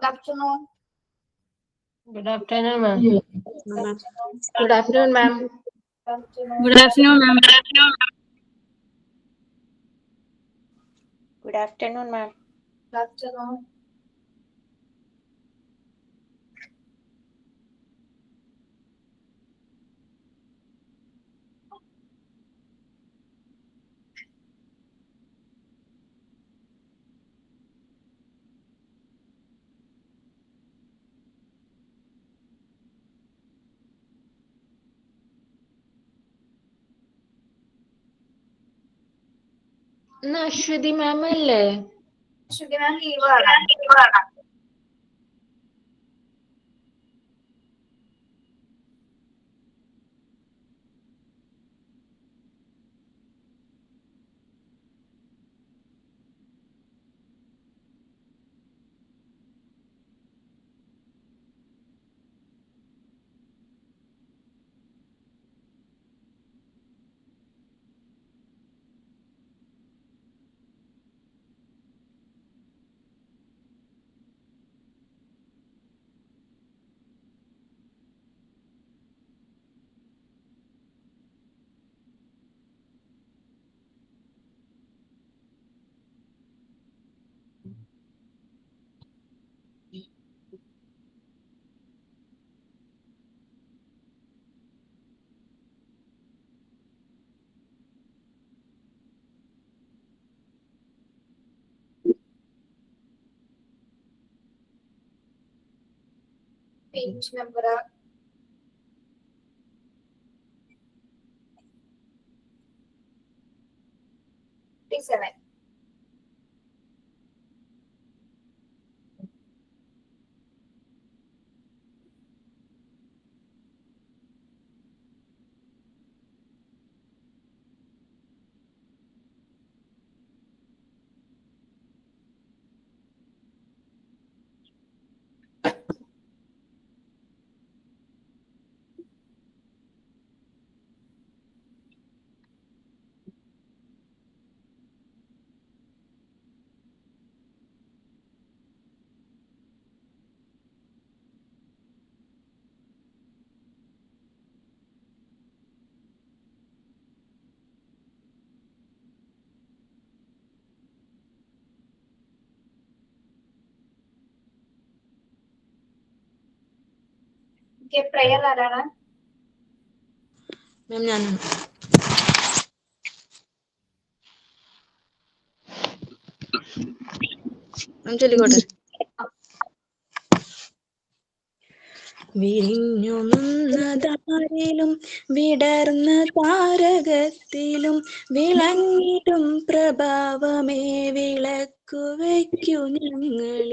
Good afternoon. Good afternoon, ma'am. Good afternoon, ma'am. Good afternoon, ma'am. Good afternoon, ma'am. Good afternoon. ഇന്ന് അശ്വതി മാം അല്ലേ? Ashwini ma'am leave ആണ്. Page number 37. Okay, prayer ആരാണ്? മാം ഞാനാണ്. മാം ചൊല്ലിക്കോട്ടെ. വിരിഞ്ഞു നിന്നതാരിലും വിടർന്ന താരകത്തിലും വിളങ്ങിടും പ്രഭാവമേ വിളക്കു വയ്ക്കു ഞങ്ങളിൽ.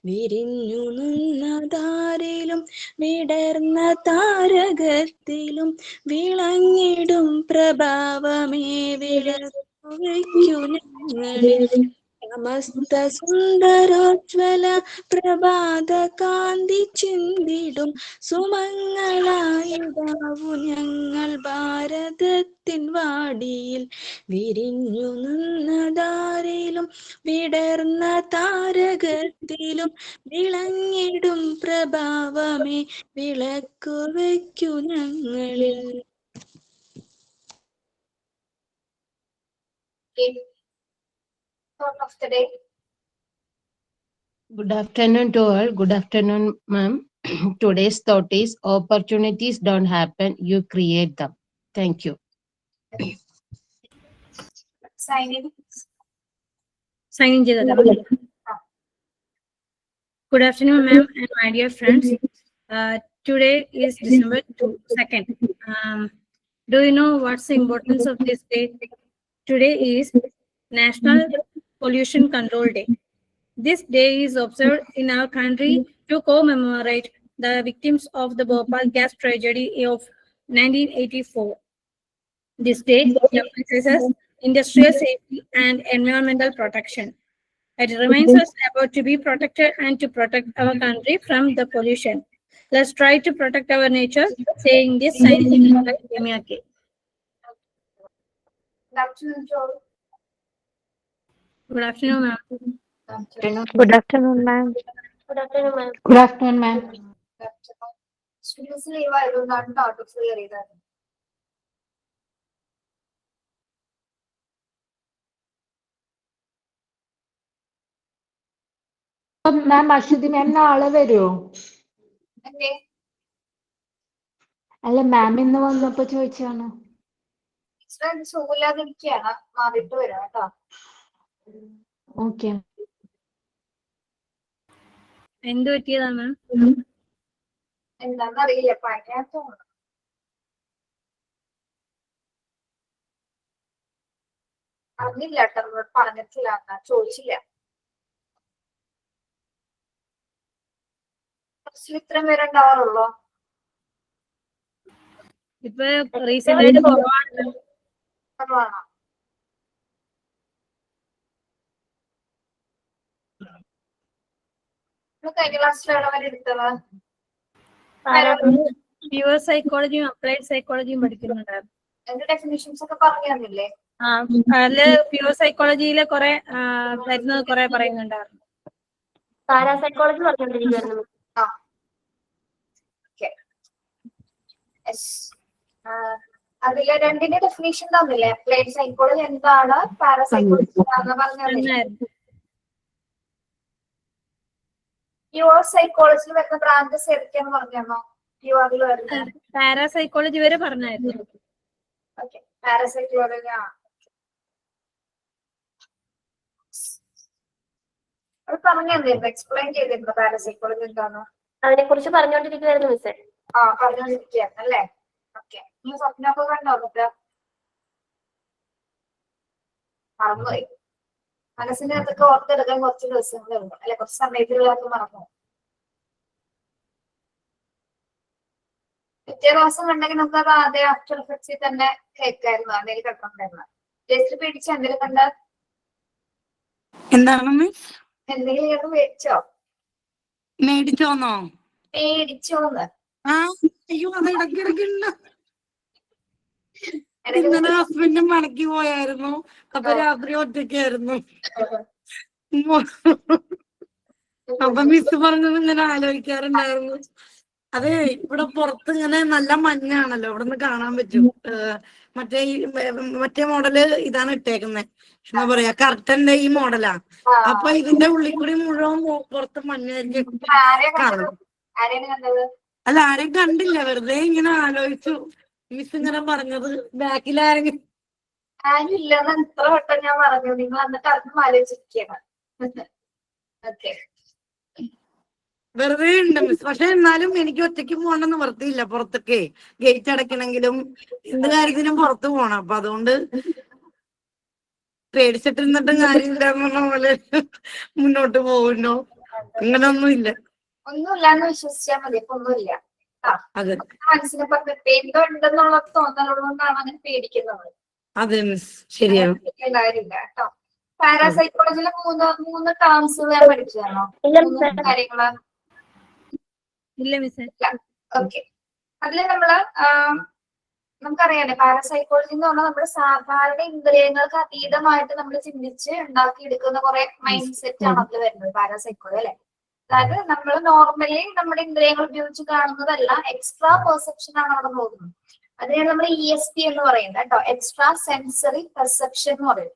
വിരിഞ്ഞു നിന്നതാരിലും വിടർന്ന താരകത്തിലും വിളങ്ങിടും പ്രഭാവമേ വിളക്കു വയ്ക്കു ഞങ്ങളിൽ. സമസ്ത സുന്ദരോജ്വല പ്രഭാത കാന്തി ചിന്തിടും സുമംഗളായുധാവു ഞങ്ങൾ ഭാരതത്തിൻ വാടിയിൽ. വിരിഞ്ഞു നിന്നതാരിലും വിടർന്ന താരകത്തിലും വിളങ്ങിടും പ്രഭാവമേ വിളക്കു വയ്ക്കു ഞങ്ങളിൽ. Okay. Thought of the day. Good afternoon to all. Good afternoon, ma'am. Today's thought is opportunities don't happen, you create them. Thank you. Sign in. Sign in ചെയ്തോ. Good afternoon, ma'am, and my dear friends. Today is December 2nd. Do you know what's the importance of this day? Today is National Pollution Control Day. This day is observed in our country to commemorate the victims of the Bhopal gas tragedy of 1984. This day emphasizes industrial safety and environmental protection. It reminds us about to be protected and to protect our country from the pollution. Let's try to protect our nature, saying this sign by Jamia K. Good afternoon to all. Good afternoon, ma'am. Good afternoon, ma'am. Good afternoon, ma'am. Students leave ആയതുകൊണ്ടാണ് doubt clear ചെയ്തത്. Ma'am, Aswathy മാം നാളെ വരുമോ? എന്തേ അല്ല മാം ഇന്ന് വന്നപ്പോ ചോദിച്ചാണ്. സുഖമില്ലാതിരിക്കുകയാണ്, മാറിയിട്ട് വരാം കേട്ടോ. ഓക്കെ. എന്ത് പറ്റിയതാ മാം? എന്താന്നറിയില്ല, പനിയാ തോന്നുന്നു. അറിഞ്ഞില്ല കേട്ടോ, നമ്മൾ പറഞ്ഞിട്ടില്ല, എന്നാ ചോദിച്ചില്ല. ഇത്രയും പേര് ഉണ്ടാവാറുള്ളൂ. ഇപ്പൊ റീസെന്റ് ആയിട്ട് കുറവാണ്. കുറവാണോ? കഴിഞ്ഞ ക്ലാസ്സിൽ എവിടെ വരെ എടുത്തത്? പ്യുവർ സൈക്കോളജിയും അപ്ലൈഡ് സൈക്കോളജിയും പഠിക്കുന്നുണ്ടായിരുന്നു. എന്റെ ഡെഫിനിഷൻസ് ഒക്കെ പറഞ്ഞു തന്നില്ലേ? അതില് പ്യുവർ സൈക്കോളജിയിലെ കുറെ വരുന്നത് കുറെ പറയുന്നുണ്ടായിരുന്നു. പാരാസൈക്കോളജി പറഞ്ഞുകൊണ്ടിരിക്കുകയായിരുന്നു. അതിലെ രണ്ടിന്റെ ഡെഫിനേഷൻ തന്നില്ലേ? അപ്ലൈഡ് സൈക്കോളജി എന്താണ്, പാരാസൈക്കോളജി എന്താണെന്ന് പറഞ്ഞു. പ്യുവർ സൈക്കോളജിയിൽ വരുന്ന ബ്രാഞ്ചസ് ഏതൊക്കെയാന്ന് പറഞ്ഞോ? പ്യുവറിൽ വരുന്ന പാരാസൈക്കോളജി വരെ പറഞ്ഞായിരുന്നു. Okay, parapsychology. അത് പറഞ്ഞു തന്നിരുന്നു, എക്സ്പ്ലെയിൻ ചെയ്തിരുന്നു പാരാസൈക്കോളജി എന്താണോ? അതിനെ കുറിച്ച് പറഞ്ഞുകൊണ്ടിരിക്കുകയായിരുന്നു മിസ്സേ. പറഞ്ഞുകൊണ്ടിരിക്കുകയാണ് അല്ലേ? ഓക്കെ, നീ സ്വപ്നമൊക്കെ കണ്ടോ? എന്നിട്ട് മറന്നുപോയി. മനസ്സിന്റെ അതൊക്കെ ഓർത്തെടുക്കാൻ കുറച്ച് ദിവസങ്ങളുണ്ട് അല്ലെ, കുറച്ച് സമയത്തുകളൊക്കെ മറന്നു. പിറ്റേ ദിവസം കണ്ടെങ്കിൽ നമുക്ക് അത് ആദ്യം ആഫ്റ്റർ എഫക്ട്സിൽ തന്നെ കേൾക്കായിരുന്നു, എന്തെങ്കിലും കേൾക്കണ്ടായിരുന്നു. ജസ്റ്റ് പേടിച്ച എന്തെങ്കിലും കണ്ട എന്താണ് എന്തെങ്കിലും കേട്ട് മേടിച്ചോ? മേടിച്ചോന്നോ? പേടിച്ചോന്ന്? അയ്യോ, അത് ഇടയ്ക്കിടയ്ക്കുണ്ട്. ഇന്നലെ ഹസ്ബൻഡ് മടക്കി പോയായിരുന്നു, അപ്പൊ രാത്രി ഒറ്റയ്ക്കായിരുന്നു. അപ്പൊ മിസ് പറഞ്ഞത് ഇങ്ങനെ ആലോചിക്കാറുണ്ടായിരുന്നു. അതെ, ഇവിടെ പുറത്ത് ഇങ്ങനെ നല്ല മഞ്ഞാണല്ലോ, ഇവിടെ നിന്ന് കാണാൻ പറ്റും. മറ്റേ മോഡല് ഇതാണ് ഇട്ടേക്കുന്നത്, എന്താ പറയാ, കർട്ടന്റെ ഈ മോഡലാ. അപ്പൊ ഇതിന്റെ ഉള്ളിൽ കൂടി മുഴുവൻ പുറത്ത് മഞ്ഞായിരിക്കും കാണും. അല്ല, ആരെയും കണ്ടില്ല, വെറുതെ ഇങ്ങനെ ആലോചിച്ചു. മിസ് ഇങ്ങനെ പറഞ്ഞത് ബാക്കിൽ ആരെങ്കിലും ആരും ഇല്ലെന്ന് എത്ര വട്ടം ഞാൻ പറഞ്ഞു, നിങ്ങൾ എന്നിട്ട് അതും ആലോചിച്ചിരിക്കുകയാണ്. ഓക്കെ, വെറുതെ ഉണ്ട് മിസ്. പക്ഷെ എന്നാലും എനിക്ക് ഒറ്റയ്ക്ക് പോകണമെന്ന് നിവർത്തിയില്ല. പുറത്തൊക്കെ ഗേറ്റ് അടയ്ക്കണമെങ്കിലും എന്ത് കാര്യത്തിനും പുറത്ത് പോകണം. അപ്പൊ അതുകൊണ്ട് പേടിച്ചിട്ടിരുന്നിട്ടും കാര്യമില്ല എന്നുള്ള പോലെ മുന്നോട്ട് പോകുന്നു. അങ്ങനെ ഒന്നുമില്ല. ഒന്നുമില്ലാന്ന് വിശ്വസിച്ചാൽ മതി, ഇപ്പൊ ഒന്നുമില്ല. അതെ, മനസ്സിനെ പറഞ്ഞിട്ട് എന്തോ ഉണ്ടെന്നുള്ള തോന്നലുകൊണ്ടാണ് അങ്ങനെ പേടിക്കുന്നത്. അതെ മിസ്, ശരിയാണ്. കാര്യമില്ല കേട്ടോ. പാരാസൈക്കോളജിയിലെ മൂന്ന് ടേംസ് ഞാൻ പഠിച്ചതാണോ? കാര്യങ്ങള് ഇല്ല മിസ്. ഓക്കെ, അതില് നമുക്കറിയാലേ, പാരാസൈക്കോളജി എന്ന് പറഞ്ഞാൽ നമ്മുടെ സാധാരണ ഇന്ദ്രിയങ്ങൾക്ക് അതീതമായിട്ട് നമ്മൾ ചിന്തിച്ച് ഉണ്ടാക്കിയെടുക്കുന്ന കുറെ മൈൻഡ് സെറ്റ് ആണ് അതിൽ വരുന്നത് പാരാസൈക്കോളജി അല്ലെ. അതായത് നമ്മൾ നോർമലി നമ്മുടെ ഇന്ദ്രിയങ്ങൾ ഉപയോഗിച്ച് കാണുന്നതല്ല, എക്സ്ട്രാ പെർസെപ്ഷൻ ആണ് അവിടെ നോക്കുന്നത്. അതിനാണ് നമ്മൾ ESP എന്ന് പറയുന്നത് കേട്ടോ, എക്സ്ട്രാ സെൻസറി പെർസെപ്ഷൻ എന്ന് പറയുന്നത്.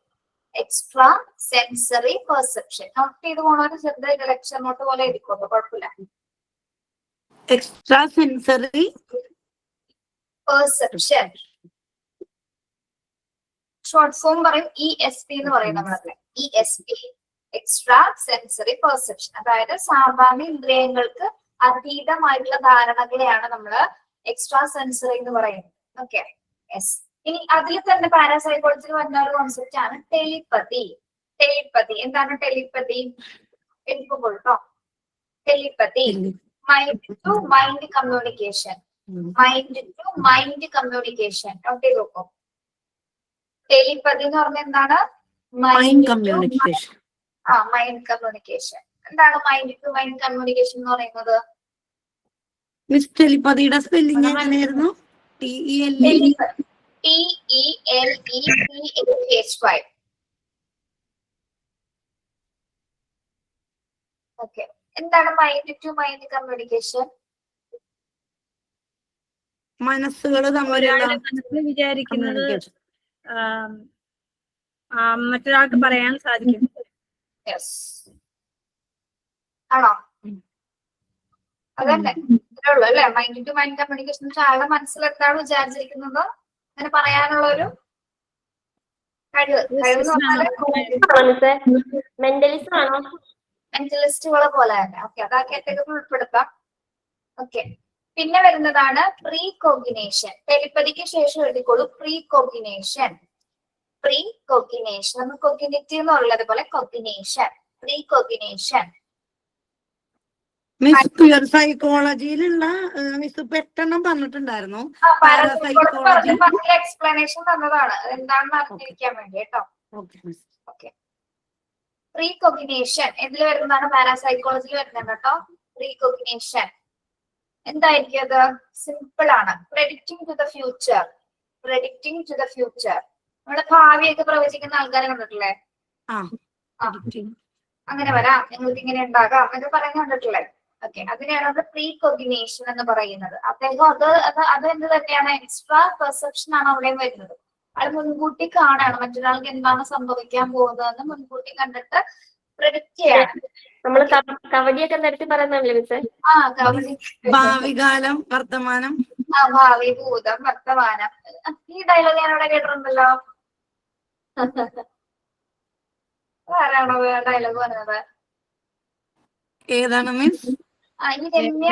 എക്സ്ട്രാ സെൻസറി പെർസെപ്ഷൻ നോട്ട് ചെയ്ത് പോണൊരു ചെറുതായിട്ട് ലെക്ചർ നോട്ട് പോലെ എഴുതിക്കോട്ടോ, കുഴപ്പമില്ല. Extra sensory perception short form പറയും ESP എന്ന് പറയും നമ്മളെ. ESP, extra sensory perception. അതായത് സാധാരണ ഇന്ദ്രിയങ്ങൾക്ക് അതീതമായിട്ടുള്ള ധാരണകളെയാണ് നമ്മള് എക്സ്ട്രാ സെൻസറി എന്ന് പറയുന്നത്. Okay, yes. ഇനി അതിൽ തന്നെ പാരാസൈക്കോളജിയിൽ വരുന്ന ഒരു കോൺസെപ്റ്റ് ആണ് ടെലിപ്പതി. ടെലിപ്പതി എന്താണ്? ടെലിപ്പതി എടുക്കുമ്പോഴോ, telepathy mind to mind communication. Mind to mind communication note ചെയ്ത് നോക്കും. ടെലിപ്പതി എന്ന് പറഞ്ഞാൽ എന്താണ്? Mind communication. Mind communication. എന്താണ് മൈൻഡ് ടു മൈൻഡ് കമ്മ്യൂണിക്കേഷൻ എന്ന് പറയുന്നത്? മിസ്, ടെലിപ്പതിയുടെ സ്പെല്ലിംഗ് എങ്ങനെയായിരുന്നു? TELEPATHY. ഓക്കെ, എന്താണ് മൈൻഡ് ടു മൈൻഡ് കമ്മ്യൂണിക്കേഷൻ? മനസ്സുകൾ തമ്മിലുള്ള ഒരാളുടെ മനസ്സിൽ വിചാരിക്കുന്നത് കമ്മ്യൂണിക്കേഷൻ. മറ്റൊരാൾക്ക് പറയാൻ സാധിക്കും. യെസ് ആണോ? അതന്നെ ഇത്രേ ഉള്ളൂ അല്ലെ? മൈൻഡ് ടു മൈൻഡ് കമ്മ്യൂണിക്കേഷൻ ആളുടെ മനസ്സിൽ എന്താണ് വിചാരിച്ചിരിക്കുന്നത് അങ്ങനെ പറയാനുള്ള ഒരു കഴിവ്. കഴിവ് മെന്റലിസ്റ്റ് ആണോ? മെന്റലിസ്റ്റുകളെ പോലെ തന്നെ. ഓക്കെ, അത് ആ കാറ്റഗറി ഉൾപ്പെടുത്താം. ഓക്കെ, പിന്നെ വരുന്നതാണ് പ്രീ കോഗ്നിഷൻ. ടെലിപ്പതിക്ക് ശേഷം എഴുതിക്കോളൂ പ്രീ കോഗ്നിഷൻ. പ്രീ കോഗ്നിഷൻ നമ്മൾ കോഗ്നിറ്റീവ് എന്നുള്ളത് പോലെ cognition, precognition. Miss pure സൈക്കോളജിയിലുള്ള മിസ് പെട്ടെണ്ണം പറഞ്ഞിട്ടുണ്ടായിരുന്നു. പാരാസൈക്കോളജി എക്സ്പ്ലനേഷൻ തന്നതാണ് എന്താണെന്ന് അറിഞ്ഞിരിക്കാൻ വേണ്ടി കേട്ടോ. ഓക്കെ, പ്രീ കോഗ്നിഷൻ എന്തിൽ വരുന്നതാണ്? പാരാസൈക്കോളജിയിൽ വരുന്നത് കേട്ടോ. പ്രീ കോഗ്നിഷൻ എന്തായിരിക്കും? അത് സിമ്പിൾ ആണ്. Predicting to the future. Predicting to the future. നമ്മുടെ ഭാവിയൊക്കെ പ്രവചിക്കുന്ന ആൾക്കാരെ കണ്ടിട്ടില്ലേ? അങ്ങനെ വരാം, നിങ്ങൾക്ക് ഇങ്ങനെ ഉണ്ടാകാം എന്നൊക്കെ പറയുന്നത് കണ്ടിട്ടില്ലേ? ഓക്കെ, അതിനെയാണ് പ്രീ കോഗ്നിഷൻ എന്ന് പറയുന്നത്. അദ്ദേഹം അത് എന്ത് തന്നെയാണ്? എക്സ്ട്രാ പെർസെപ്ഷൻ ആണ് അവിടെ വരുന്നത്. അത് മുൻകൂട്ടി കാണാണ് മറ്റൊരാൾക്ക് എന്താണ് സംഭവിക്കാൻ പോകുന്നതെന്ന് മുൻകൂട്ടി കണ്ടിട്ട് പ്രെഡിക്റ്റ് ചെയ്യാണ്. നമ്മള് കവടിയൊക്കെ നിരത്തി പറയുന്നല്ലേ മിസ്സേ? കവടി, ഭാവികാലം, വർത്തമാനം. ഭാവി, ഭൂതം, വർത്തമാനം. ഈ ഡയലോഗ് ഞാൻ ഇവിടെ കേട്ടിട്ടുണ്ടല്ലോ. ആരാണോ ഡയലോഗ് പറഞ്ഞത്? ഏതാണ് മിസ്? ഈ രമ്യ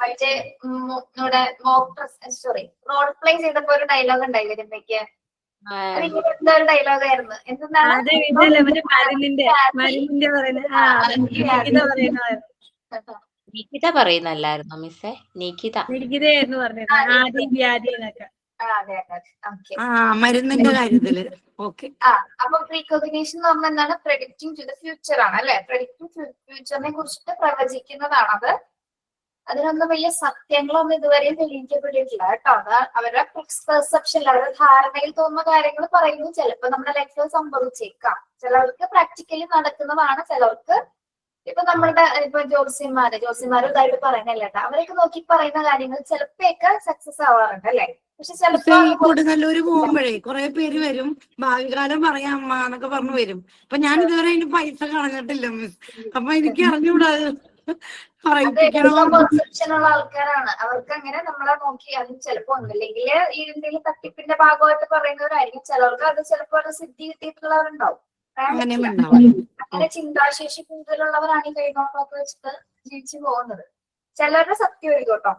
മറ്റേ റോൾ പ്ലേ ചെയ്തപ്പോ ഒരു ഡയലോഗ് ഉണ്ടായില്ലേ രമ്യക്ക്? എന്താ ഒരു ഡയലോഗ് ആയിരുന്നു? എന്താണ്? നികിത പറയുന്നല്ലായിരുന്നോ മിസ്സേ? നികിതയായിരുന്നു പറഞ്ഞത് ആദി വ്യാധി എന്നൊക്കെ. മരുന്നിന്റെ കാര്യത്തില്. ഓക്കെ, അപ്പൊ പ്രീകോഗ്നിഷൻ എന്ന് പറഞ്ഞാൽ എന്താണ്? പ്രെഡിക്റ്റിംഗ് ടു ദ ഫ്യൂച്ചർ ആണ് അല്ലെ? പ്രെഡിക്റ്റിംഗ് ഫ്യൂച്ചറിനെ കുറിച്ചിട്ട് പ്രവചിക്കുന്നതാണ് അത്. അതിനൊന്നും വലിയ സത്യങ്ങളൊന്നും ഇതുവരെയും തെളിയിക്കപ്പെട്ടിട്ടില്ല കേട്ടോ. അത് അവരുടെ പെർസെപ്ഷനിൽ, അവരുടെ ധാരണയിൽ തോന്നുന്ന കാര്യങ്ങൾ പറയുന്നു. ചിലപ്പോൾ നമ്മുടെ ലൈഫിൽ സംഭവിച്ചേക്കാം. ചിലവർക്ക് പ്രാക്ടിക്കലി നടക്കുന്നതാണ്, ചിലവർക്ക് ഇപ്പൊ ജ്യോത്സ്യന്മാര് ഇതായിട്ട് പറയുന്നില്ല കേട്ടോ. അവരൊക്കെ നോക്കി പറയുന്ന കാര്യങ്ങൾ ചിലപ്പോഴൊക്കെ സക്സസ് ആവാറുണ്ട് അല്ലെ? പക്ഷെ ചിലപ്പോ കൊടുങ്ങല്ലൂര് പോകുമ്പോഴേ കുറെ പേര് വരും, ഭാവികാലം പറയാം അമ്മ എന്നൊക്കെ പറഞ്ഞു വരും. അപ്പൊ ഞാൻ ഇതുവരെ അതിന് പൈസ കളഞ്ഞിട്ടില്ല മിസ്. അപ്പൊ എനിക്ക് അറിഞ്ഞൂടാ പെർസെപ്ഷൻ ഉള്ള ആൾക്കാരാണ്. അവർക്ക് അങ്ങനെ നമ്മളെ നോക്കി അത് ചിലപ്പോ ഒന്നില്ലെങ്കിൽ ഈ എന്തെങ്കിലും തട്ടിപ്പിന്റെ ഭാഗമായിട്ട് പറയുന്നവരായിരിക്കും. ചിലർക്ക് അത് ചിലപ്പോൾ അത് സിദ്ധി കിട്ടിയിട്ടുള്ളവരുണ്ടാവും. അങ്ങനെ ചിന്താശേഷി കൂടുതലുള്ളവരാണ് ഈ കൈനോട്ടമൊക്കെ വെച്ചിട്ട് ജീവിച്ചു പോകുന്നത്. ചിലരുടെ സത്യമായിരിക്കും കേട്ടോ.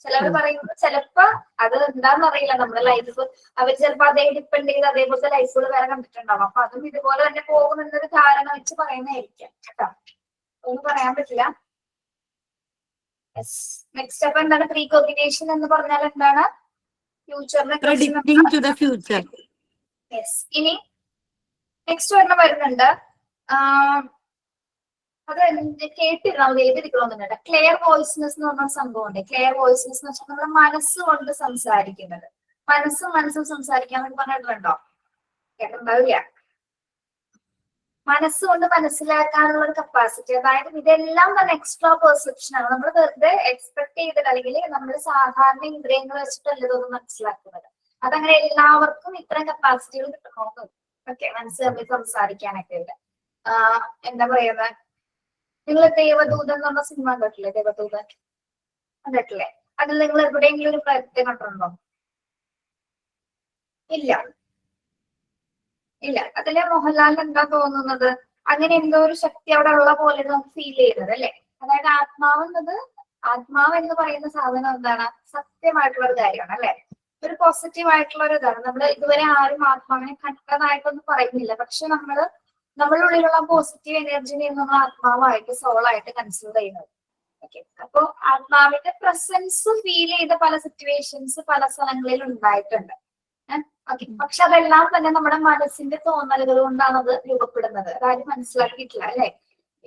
ചിലർ പറയുന്നത് ചിലപ്പോ അത് എന്താന്ന് അറിയില്ല. നമ്മുടെ ലൈഫ് അവർ ചിലപ്പോ അതേ ഡിപ്പെൻഡ് ചെയ്ത് അതേപോലത്തെ ലൈഫുകൾ വേറെ കണ്ടിട്ടുണ്ടാവും. അപ്പൊ അതും ഇതുപോലെ തന്നെ പോകുമെന്നൊരു ധാരണ വെച്ച് പറയുന്നതായിരിക്കാം കേട്ടോ. ഒന്നും പറയാൻ പറ്റില്ല. നെക്സ്റ്റ് അപ്പൊ എന്താണ് പ്രീ കോഗ്നിഷൻ എന്ന് പറഞ്ഞാൽ എന്താണ്? ഫ്യൂച്ചറിനെ ഫ്യൂച്ചർ. ഇനി നെക്സ്റ്റ് ഒരെണ്ണം വരുന്നുണ്ട്. അത് കേട്ടിരുന്നു, എഴുതിയിരിക്കണമെന്നുണ്ട്. ക്ലിയർ വോയിസ്നെസ് എന്ന് പറഞ്ഞ സംഭവമുണ്ട്. ക്ലിയർ വോയിസ്നെസ് എന്ന് വെച്ചാൽ നമ്മുടെ മനസ്സുകൊണ്ട് സംസാരിക്കുന്നത്. മനസ്സും സംസാരിക്കാൻ വേണ്ടി പറഞ്ഞിട്ടുണ്ടോ? കേട്ടിട്ടുണ്ടാവില്ല. മനസ്സുകൊണ്ട് മനസ്സിലാക്കാനുള്ള ഒരു കപ്പാസിറ്റി. അതായത് ഇതെല്ലാം തന്നെ എക്സ്ട്രാ പെർസെപ്ഷൻ ആണ്. നമ്മൾ വെറുതെ എക്സ്പെക്ട് ചെയ്തിട്ട് അല്ലെങ്കിൽ നമ്മൾ സാധാരണ ഇന്ദ്രിയങ്ങൾ വെച്ചിട്ടല്ല ഇതൊന്നും മനസ്സിലാക്കുന്നത്. അതങ്ങനെ എല്ലാവർക്കും ഇത്തരം കപ്പാസിറ്റികൾ കിട്ടണമെന്ന്. ഓക്കെ, മനസ്സ് തമ്മിൽ സംസാരിക്കാനൊക്കെ ഉണ്ട്. എന്താ പറയുന്നത്? നിങ്ങൾ ദേവദൂതൻ എന്ന് പറഞ്ഞ സിനിമ കണ്ടിട്ടില്ലേ? ദേവദൂതൻ കണ്ടിട്ടില്ലേ? അതിൽ നിങ്ങൾ എവിടെയെങ്കിലും ഒരു പ്രയത്നം കണ്ടിട്ടുണ്ടോ? ഇല്ല. അതിലെ മോഹൻലാലിന് എന്താ തോന്നുന്നത്? അങ്ങനെ എന്തോ ഒരു ശക്തി അവിടെ ഉള്ള പോലെ നമുക്ക് ഫീൽ ചെയ്യുന്നത് അല്ലെ? അതായത് ആത്മാവ് എന്ന് പറയുന്ന സാധനം എന്താണ്? സത്യമായിട്ടുള്ള ഒരു കാര്യമാണ് അല്ലെ? ഒരു പോസിറ്റീവ് ആയിട്ടുള്ള ഒരു ഇതാണ്. നമ്മൾ ഇതുവരെ ആരും ആത്മാവിനെ കണ്ടതായിട്ടൊന്നും പറയുന്നില്ല. പക്ഷെ നമ്മളുടെ ഉള്ളിലുള്ള പോസിറ്റീവ് എനർജിനെ നമ്മൾ ആത്മാവായിട്ട് സോളായിട്ട് കൺസിഡർ ചെയ്യുന്നത്. ഓക്കെ, അപ്പൊ ആത്മാവിന്റെ പ്രസൻസ് ഫീൽ ചെയ്ത പല സിറ്റുവേഷൻസ് പല സ്ഥലങ്ങളിൽ ഉണ്ടായിട്ടുണ്ട്. ഓക്കെ, പക്ഷെ അതെല്ലാം തന്നെ നമ്മുടെ മനസ്സിന്റെ തോന്നലുകൾ കൊണ്ടാണ് അത് രൂപപ്പെടുന്നത്. അതായത് മനസ്സിലാക്കിയിട്ടില്ല അല്ലെ?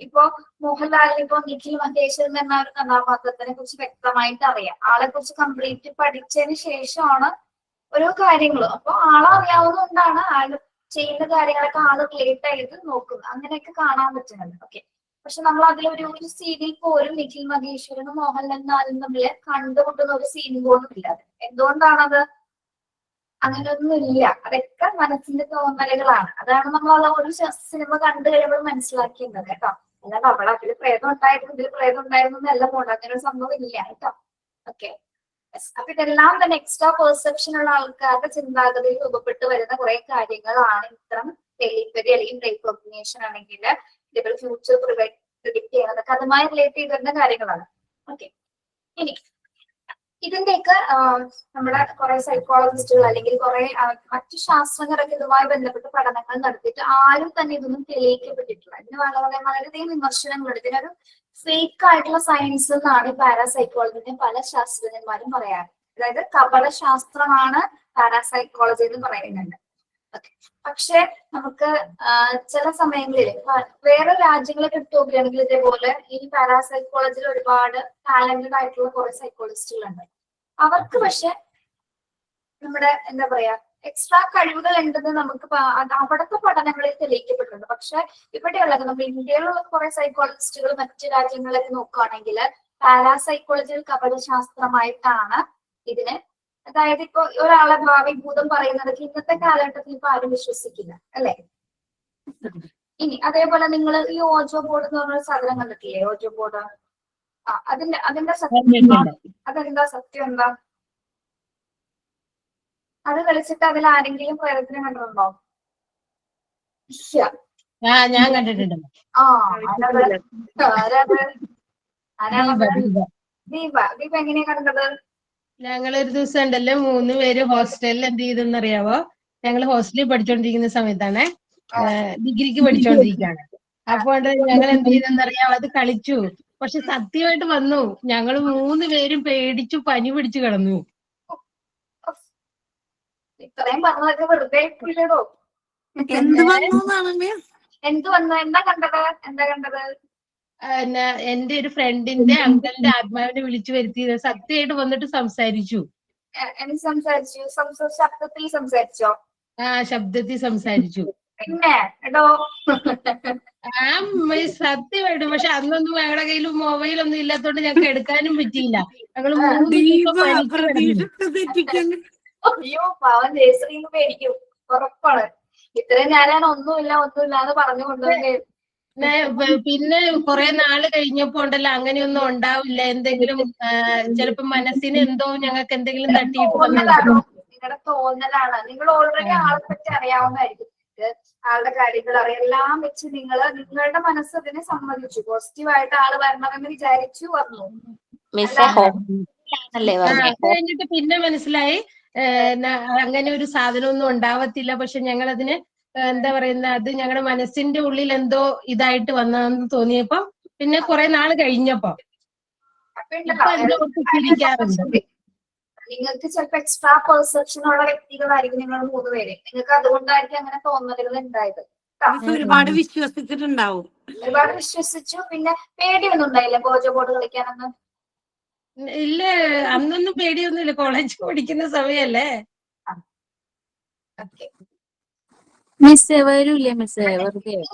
ഇപ്പൊ മോഹൻലാലിന് ഇപ്പൊ നിഖിൽ മഹേശ്വരൻ എന്ന ഒരു കഥാപാത്രത്തിനെ കുറിച്ച് വ്യക്തമായിട്ട് അറിയാം. ആളെ കുറിച്ച് കംപ്ലീറ്റ് പഠിച്ചതിന് ശേഷമാണ് ഓരോ കാര്യങ്ങളും. അപ്പൊ ആളെ അറിയാവുന്നതുകൊണ്ടാണ് ആള് ചെയ്യുന്ന കാര്യങ്ങളൊക്കെ ആള് റിലേറ്റ് ചെയ്ത് നോക്കുന്നത്. അങ്ങനെയൊക്കെ കാണാൻ പറ്റുന്നുണ്ട്. ഓക്കെ, പക്ഷെ നമ്മൾ അതിലൊരു സീനിൽ പോലും നിഖിൽ മഹേശ്വരനും മോഹൻലാലും തമ്മിൽ കണ്ടുമുട്ടുന്ന ഒരു സീൻ പോലും ഇല്ല. എന്തുകൊണ്ടാണത്? അങ്ങനെയൊന്നും ഇല്ല. അതൊക്കെ മനസ്സിന്റെ തോന്നലുകളാണ്. അതാണ് നമ്മൾ ആ ഒരു സിനിമ കണ്ടു കഴിയുമ്പോൾ മനസ്സിലാക്കിയത് കേട്ടോ. അല്ലാതെ അവിടെ അതിൽ പ്രേതം ഉണ്ടായിരുന്നു, ഇതിൽ പ്രേതം ഉണ്ടായിരുന്നു എന്നല്ല പോകണ്ട. അങ്ങനെ ഒരു സംഭവം ഇല്ല കേട്ടോ. ഓക്കെ. അപ്പൊ ഇതെല്ലാം തന്നെ എക്സ്ട്രാ പെർസെപ്ഷൻ ഉള്ള ആൾക്കാരുടെ ചിന്താഗതിയിൽ രൂപപ്പെട്ട് വരുന്ന കുറെ കാര്യങ്ങളാണ് ഇത്തരം ടെലിപ്പതി അല്ലെങ്കിൽ റെക്കഗ്നേഷൻ ആണെങ്കിൽ ഇതേപോലെ ഫ്യൂച്ചർ പ്രിഡിക്ട് ചെയ്യുന്നതൊക്കെ അതുമായി റിലേറ്റ് ചെയ്ത് വരുന്ന കാര്യങ്ങളാണ്. ഓക്കെ. ഇനി ഇതിന്റെയൊക്കെ നമ്മുടെ കുറെ സൈക്കോളജിസ്റ്റുകൾ അല്ലെങ്കിൽ കുറെ മറ്റു ശാസ്ത്രജ്ഞരൊക്കെ ഇതുമായി ബന്ധപ്പെട്ട് പഠനങ്ങൾ നടത്തിയിട്ട് ആരും തന്നെ ഇതൊന്നും തെളിയിക്കപ്പെട്ടിട്ടില്ല. ഇതിന് വളരെയധികം വിമർശനങ്ങളുണ്ട്. ഇതിനൊരു ഫേക്ക് ആയിട്ടുള്ള സയൻസ് എന്നാണ് പാരാസൈക്കോളജിന്റെ പല ശാസ്ത്രജ്ഞന്മാരും പറയാറ്. അതായത് കപട ശാസ്ത്രമാണ് പാരാസൈക്കോളജി എന്ന് പറയുന്നുണ്ട്. പക്ഷെ നമുക്ക് ചില സമയങ്ങളിൽ വേറെ രാജ്യങ്ങളൊക്കെ എടുത്തു നോക്കുകയാണെങ്കിൽ ഇതേപോലെ ഈ പാരാസൈക്കോളജിയിൽ ഒരുപാട് ടാലന്റഡ് ആയിട്ടുള്ള കുറെ സൈക്കോളജിസ്റ്റുകളുണ്ട്. അവർക്ക് പക്ഷെ നമ്മുടെ എന്താ പറയാ എക്സ്ട്രാ കഴിവുകൾ ഉണ്ടെന്ന് നമുക്ക് അവിടുത്തെ പഠനങ്ങളിൽ തെളിയിക്കപ്പെട്ടിട്ടുണ്ട്. പക്ഷെ ഇവിടെയുള്ളത് നമ്മുടെ ഇന്ത്യയിലുള്ള കുറെ സൈക്കോളജിസ്റ്റുകൾ മറ്റു രാജ്യങ്ങളിലേക്ക് നോക്കുകയാണെങ്കിൽ പാരാസൈക്കോളജിയിൽ കപടശാസ്ത്രമായിട്ടാണ് ഇതിനെ, അതായത് ഇപ്പൊ ഒരാളെ ഭാവി ഭൂതം പറയുന്നത് ഇന്നത്തെ കാലഘട്ടത്തിൽ ഇപ്പൊ ആരും വിശ്വസിക്കില്ല അല്ലെ. ഇനി അതേപോലെ നിങ്ങൾ ഈ ഓജോ ബോർഡ് എന്ന് പറഞ്ഞ സാധനം കണ്ടിട്ടില്ലേ? ഓജോ ബോർഡ്. അതിന്റെ സത്യം അതെന്താ? സത്യം എന്താ? അത് കളിച്ചിട്ട് അതിൽ ആരെങ്കിലും പ്രേതത്തിനെ കണ്ടിട്ടുണ്ടോ? ഞാൻ കണ്ടിട്ടുണ്ട്. ദീപ എങ്ങനെയാ കണ്ടത്? ഞങ്ങൾ ഒരു ദിവസം ഉണ്ടല്ലോ 3 പേര് ഹോസ്റ്റലിൽ എന്ത് ചെയ്തെന്നറിയാവോ? ഞങ്ങൾ ഹോസ്റ്റലിൽ പഠിച്ചോണ്ടിരിക്കുന്ന സമയത്താണ്, ഡിഗ്രിക്ക് പഠിച്ചോണ്ടിരിക്കുകയാണ്. അപ്പോൾ ഞങ്ങൾ എന്ത് ചെയ്തെന്നറിയാവോ? അത് കളിച്ചു. പക്ഷെ സത്യമായിട്ട് വന്നു. ഞങ്ങൾ 3 പേരും പേടിച്ചു പനി പിടിച്ചു കിടന്നു. ഇത്രയും പറഞ്ഞതൊക്കെ വെറുതെ ഇല്ലടോ. എന്ത് വന്നു? എന്താ കണ്ടത്? എന്റെ ഒരു ഫ്രണ്ടിന്റെ അങ്കിളിന്റെ ആത്മാവിനെ വിളിച്ചു വരുത്തിയത് സത്യമായിട്ട് വന്നിട്ട് സംസാരിച്ചു. ശബ്ദത്തിൽ സംസാരിച്ചോ? ശബ്ദത്തിൽ സംസാരിച്ചു. പിന്നെ എടോ സത്യമായിട്ട്. പക്ഷെ അന്നൊന്നും ഞങ്ങളുടെ കയ്യിൽ മൊബൈലൊന്നും ഇല്ലാത്തോണ്ട് ഞങ്ങൾക്ക് എടുക്കാനും പറ്റിയില്ല. ഞങ്ങൾ 3 അയ്യോ പാവം ജയശ്രീന്ന് പേടിക്കും ഉറപ്പാണ്. ഇത്രയും ഞാനാണ് ഒന്നുമില്ല എന്ന് പറഞ്ഞു കൊണ്ടുവന്നേ. പിന്നെ കുറെ നാള് കഴിഞ്ഞപ്പോ ഉണ്ടല്ലോ അങ്ങനെയൊന്നും ഉണ്ടാവില്ല. എന്തെങ്കിലും ചിലപ്പോ മനസ്സിന് എന്തോ ഞങ്ങൾക്ക് എന്തെങ്കിലും തട്ടിയിട്ട് നിങ്ങളുടെ തോന്നലാണ്. നിങ്ങൾ ഓൾറെഡി ആളെ പറ്റി അറിയാവുന്നതായിരിക്കും. ആളുടെ കാര്യങ്ങൾ അറിയാം. എല്ലാം വെച്ച് നിങ്ങളുടെ മനസ്സ് അതിനെ സമ്മതിച്ചു. പോസിറ്റീവായിട്ട് ആള് വരണമെന്ന് വിചാരിച്ചു വന്നു. കഴിഞ്ഞിട്ട് പിന്നെ മനസ്സിലായി അങ്ങനെ ഒരു സാധനമൊന്നും ഉണ്ടാവത്തില്ല. പക്ഷെ ഞങ്ങൾ അതിന് എന്താ പറയുന്ന അത് ഞങ്ങളുടെ മനസ്സിന്റെ ഉള്ളിൽ എന്തോ ഇതായിട്ട് വന്നതെന്ന് തോന്നിയപ്പോ പിന്നെ കുറെ നാള് കഴിഞ്ഞപ്പോ ചിരിക്കാറുണ്ട്. നിങ്ങൾക്ക് ചിലപ്പോ എക്സ്ട്രാ പെർസെപ്ഷൻ ഉള്ള വ്യക്തികളായിരിക്കും നിങ്ങൾ 3 പേര്. നിങ്ങൾക്ക് അതുകൊണ്ടായിരിക്കും അങ്ങനെ തോന്നലുകൾ ഉണ്ടായത്. ഒരുപാട് വിശ്വസിച്ചിട്ടുണ്ടാവും. ഒരുപാട് വിശ്വസിച്ചു. പിന്നെ പേടിയൊന്നും ഉണ്ടായില്ല ഓജോ ബോർഡ് കളിക്കാനൊന്നും? ഇല്ല, അന്നൊന്നും പേടിയൊന്നുമില്ല. കോളേജ് പഠിക്കുന്ന സമയല്ലേ.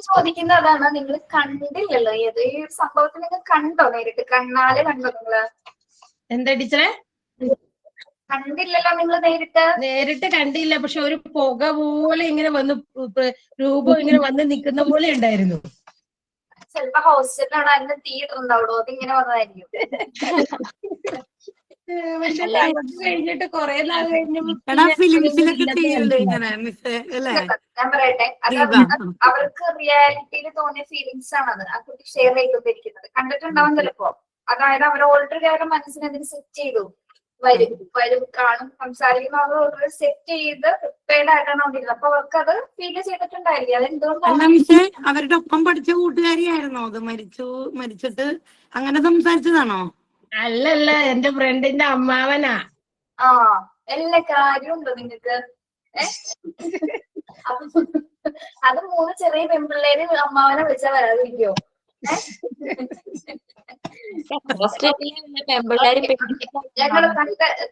ചോദിക്കുന്ന അതാണ്. നിങ്ങൾ കണ്ടില്ലല്ലോ ഏത് ഈ സംഭവത്തിൽ നിങ്ങൾ കണ്ടോ? നേരിട്ട് കണ്ണാലെ കണ്ടോ നിങ്ങള്? എന്താ ടീച്ചറെ? കണ്ടില്ലല്ലോ നിങ്ങൾ നേരിട്ട് കണ്ടില്ല. പക്ഷെ ഒരു പുക പോലെ ഇങ്ങനെ വന്ന് രൂപം ഇങ്ങനെ വന്ന് നിൽക്കുന്ന പോലെ ഉണ്ടായിരുന്നു. ചിലപ്പോ ഹോസ്റ്റലിലാണ് അതിന് തീയിട്ടുണ്ടാവുള്ളൂ. അതിങ്ങനെ വന്നതായിരിക്കും. പക്ഷെ കഴിഞ്ഞിട്ട് കുറെ നാൾ കഴിഞ്ഞപ്പോ ഞാൻ പറയട്ടെ, അവർക്ക് റിയാലിറ്റിയിൽ തോന്നിയ ഫീലിങ്സ് ആണത് ആ കുട്ടി ഷെയർ ചെയ്തുകൊണ്ടിരിക്കുന്നത്. കണ്ടിട്ടുണ്ടാവും ചിലപ്പോ. അതായത് അവർ ഓൾറെഡി അവരുടെ മനസ്സിനതിന് സെറ്റ് ചെയ്തു. വരും കാണും സംസാരിക്കുന്ന അവർ ഓൾറെഡി സെറ്റ് ചെയ്ത് പ്രിപ്പയർഡ് ആയിട്ടാണ് വന്നിരുന്നത്. അപ്പൊ അവർക്ക് അത് ഫീൽ ചെയ്തിട്ടുണ്ടായിരിക്കും. അതെന്തുകൊണ്ടാണ്? അവരുടെ ഒപ്പം പഠിച്ച കൂട്ടുകാരിയായിരുന്നോ അത്? മരിച്ചിട്ട് അങ്ങനെ സംസാരിച്ചതാണോ? അല്ലല്ല, എന്റെ ഫ്രണ്ടിന്റെ അമ്മാവനാ. എല്ലാ കാര്യമുണ്ടോ നിങ്ങൾക്ക്? അത് 3 ചെറിയ പെൺപിള്ളേര് അമ്മാവനെ വിളിച്ചാൽ വരാതിരിക്കോ?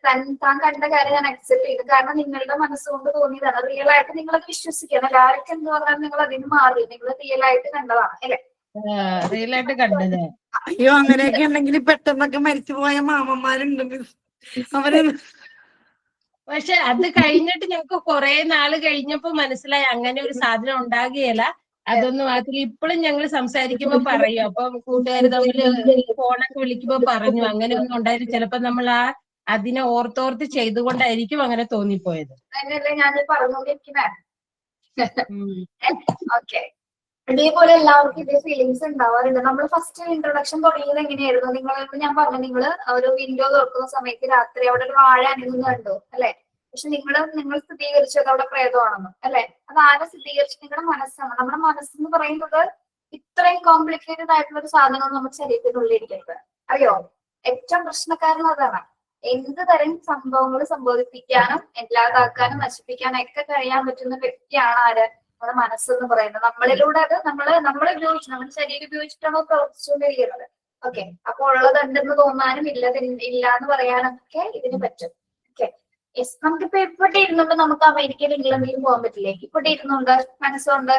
താൻ കണ്ട കാര്യം ഞാൻ അക്സെപ്റ്റ് ചെയ്തു. കാരണം നിങ്ങളുടെ മനസ്സുകൊണ്ട് തോന്നിയതാണ്. റിയൽ ആയിട്ട് നിങ്ങളത് വിശ്വസിക്കണം. ആരൊക്കെ എന്ന് പറഞ്ഞാൽ നിങ്ങൾ അതിന് മാറി. നിങ്ങൾ റിയൽ ആയിട്ട് കണ്ടതാണ് അല്ലെ? റിയലായിട്ട് കണ്ടത്. അയ്യോ അങ്ങനെയൊക്കെ ഉണ്ടെങ്കിൽ പെട്ടെന്നൊക്കെ മരിച്ചു പോയ മാമന്മാരുണ്ട് മിസ്. അവര് പക്ഷെ അത് കഴിഞ്ഞിട്ട് ഞങ്ങൾക്ക് കുറെ നാള് കഴിഞ്ഞപ്പോ മനസ്സിലായി അങ്ങനെ ഒരു സാധനം ഉണ്ടാകുകയില്ല. അതൊന്നും മാത്രം ഇപ്പോഴും ഞങ്ങൾ സംസാരിക്കുമ്പോ പറയും. അപ്പൊ കൂട്ടുകാർ തമ്മില് ഫോണൊക്കെ വിളിക്കുമ്പോ പറഞ്ഞു അങ്ങനെ ഒന്നും ഉണ്ടായിരുന്നു. ചിലപ്പോ നമ്മൾ അതിനെ ഓർത്തോർത്ത് ചെയ്തുകൊണ്ടായിരിക്കും അങ്ങനെ തോന്നിപ്പോയത്. അങ്ങനെയല്ലേ ഞാൻ പറഞ്ഞുകൊണ്ടിരിക്കുന്നേ. ഓക്കെ, ഇതേപോലെ എല്ലാവർക്കും ഇതേ ഫീലിങ്സ് ഉണ്ടാവാറുണ്ട്. നമ്മൾ ഫസ്റ്റ് ഇൻട്രൊഡക്ഷൻ തുടങ്ങിയത് എങ്ങനെയായിരുന്നു? ഞാൻ പറഞ്ഞു, നിങ്ങൾ ഒരു വിൻഡോ തുറക്കുന്ന സമയത്ത് രാത്രി അവിടെ ഒരു വാഴ അനങ്ങുന്നത് കണ്ടു അല്ലെ? പക്ഷെ നിങ്ങൾ സ്ഥിരീകരിച്ചത് അവിടെ പ്രേതമാണെന്ന് അല്ലെ? അത് ആരെ സ്ഥിരീകരിച്ചു? നിങ്ങളുടെ മനസ്സാണ്. നമ്മുടെ മനസ്സെന്ന് പറയുന്നത് ഇത്രയും കോംപ്ലിക്കേറ്റഡ് ആയിട്ടുള്ള ഒരു സാധനം നമ്മുടെ ശരീരത്തിനുള്ളിൽ ഇരിക്കുന്നത് അറിയോ? ഏറ്റവും പ്രശ്നക്കാരൻ അതാണ്. എന്ത് തരം സംഭവങ്ങൾ സംഭവിപ്പിക്കാനും ഇല്ലാതാക്കാനും നശിപ്പിക്കാനും ഒക്കെ കഴിയാൻ പറ്റുന്ന വ്യക്തിയാണ് ആര്? നമ്മുടെ മനസ്സെന്ന് പറയുന്നത്. നമ്മളിലൂടെ അത് നമ്മളെ ഉപയോഗിച്ച്, നമ്മുടെ ശരീരം ഉപയോഗിച്ചിട്ടാണോ പ്രവർത്തിച്ചുകൊണ്ടിരിക്കുന്നത്. ഓക്കെ, അപ്പോൾ ഉള്ളതുണ്ടെന്ന് തോന്നാനും ഇല്ല എന്ന് പറയാനൊക്കെ ഇതിന് പറ്റും. Okay, yes. നമുക്കിപ്പോ ഇവിടെ ഇരുന്നുണ്ട് നമുക്ക് അമേരിക്കയിൽ ഇംഗ്ലണ്ടിൽ പോകാൻ പറ്റില്ലേ? ഇവിടെ ഇരുന്നുണ്ട് മനസ്സുകൊണ്ട്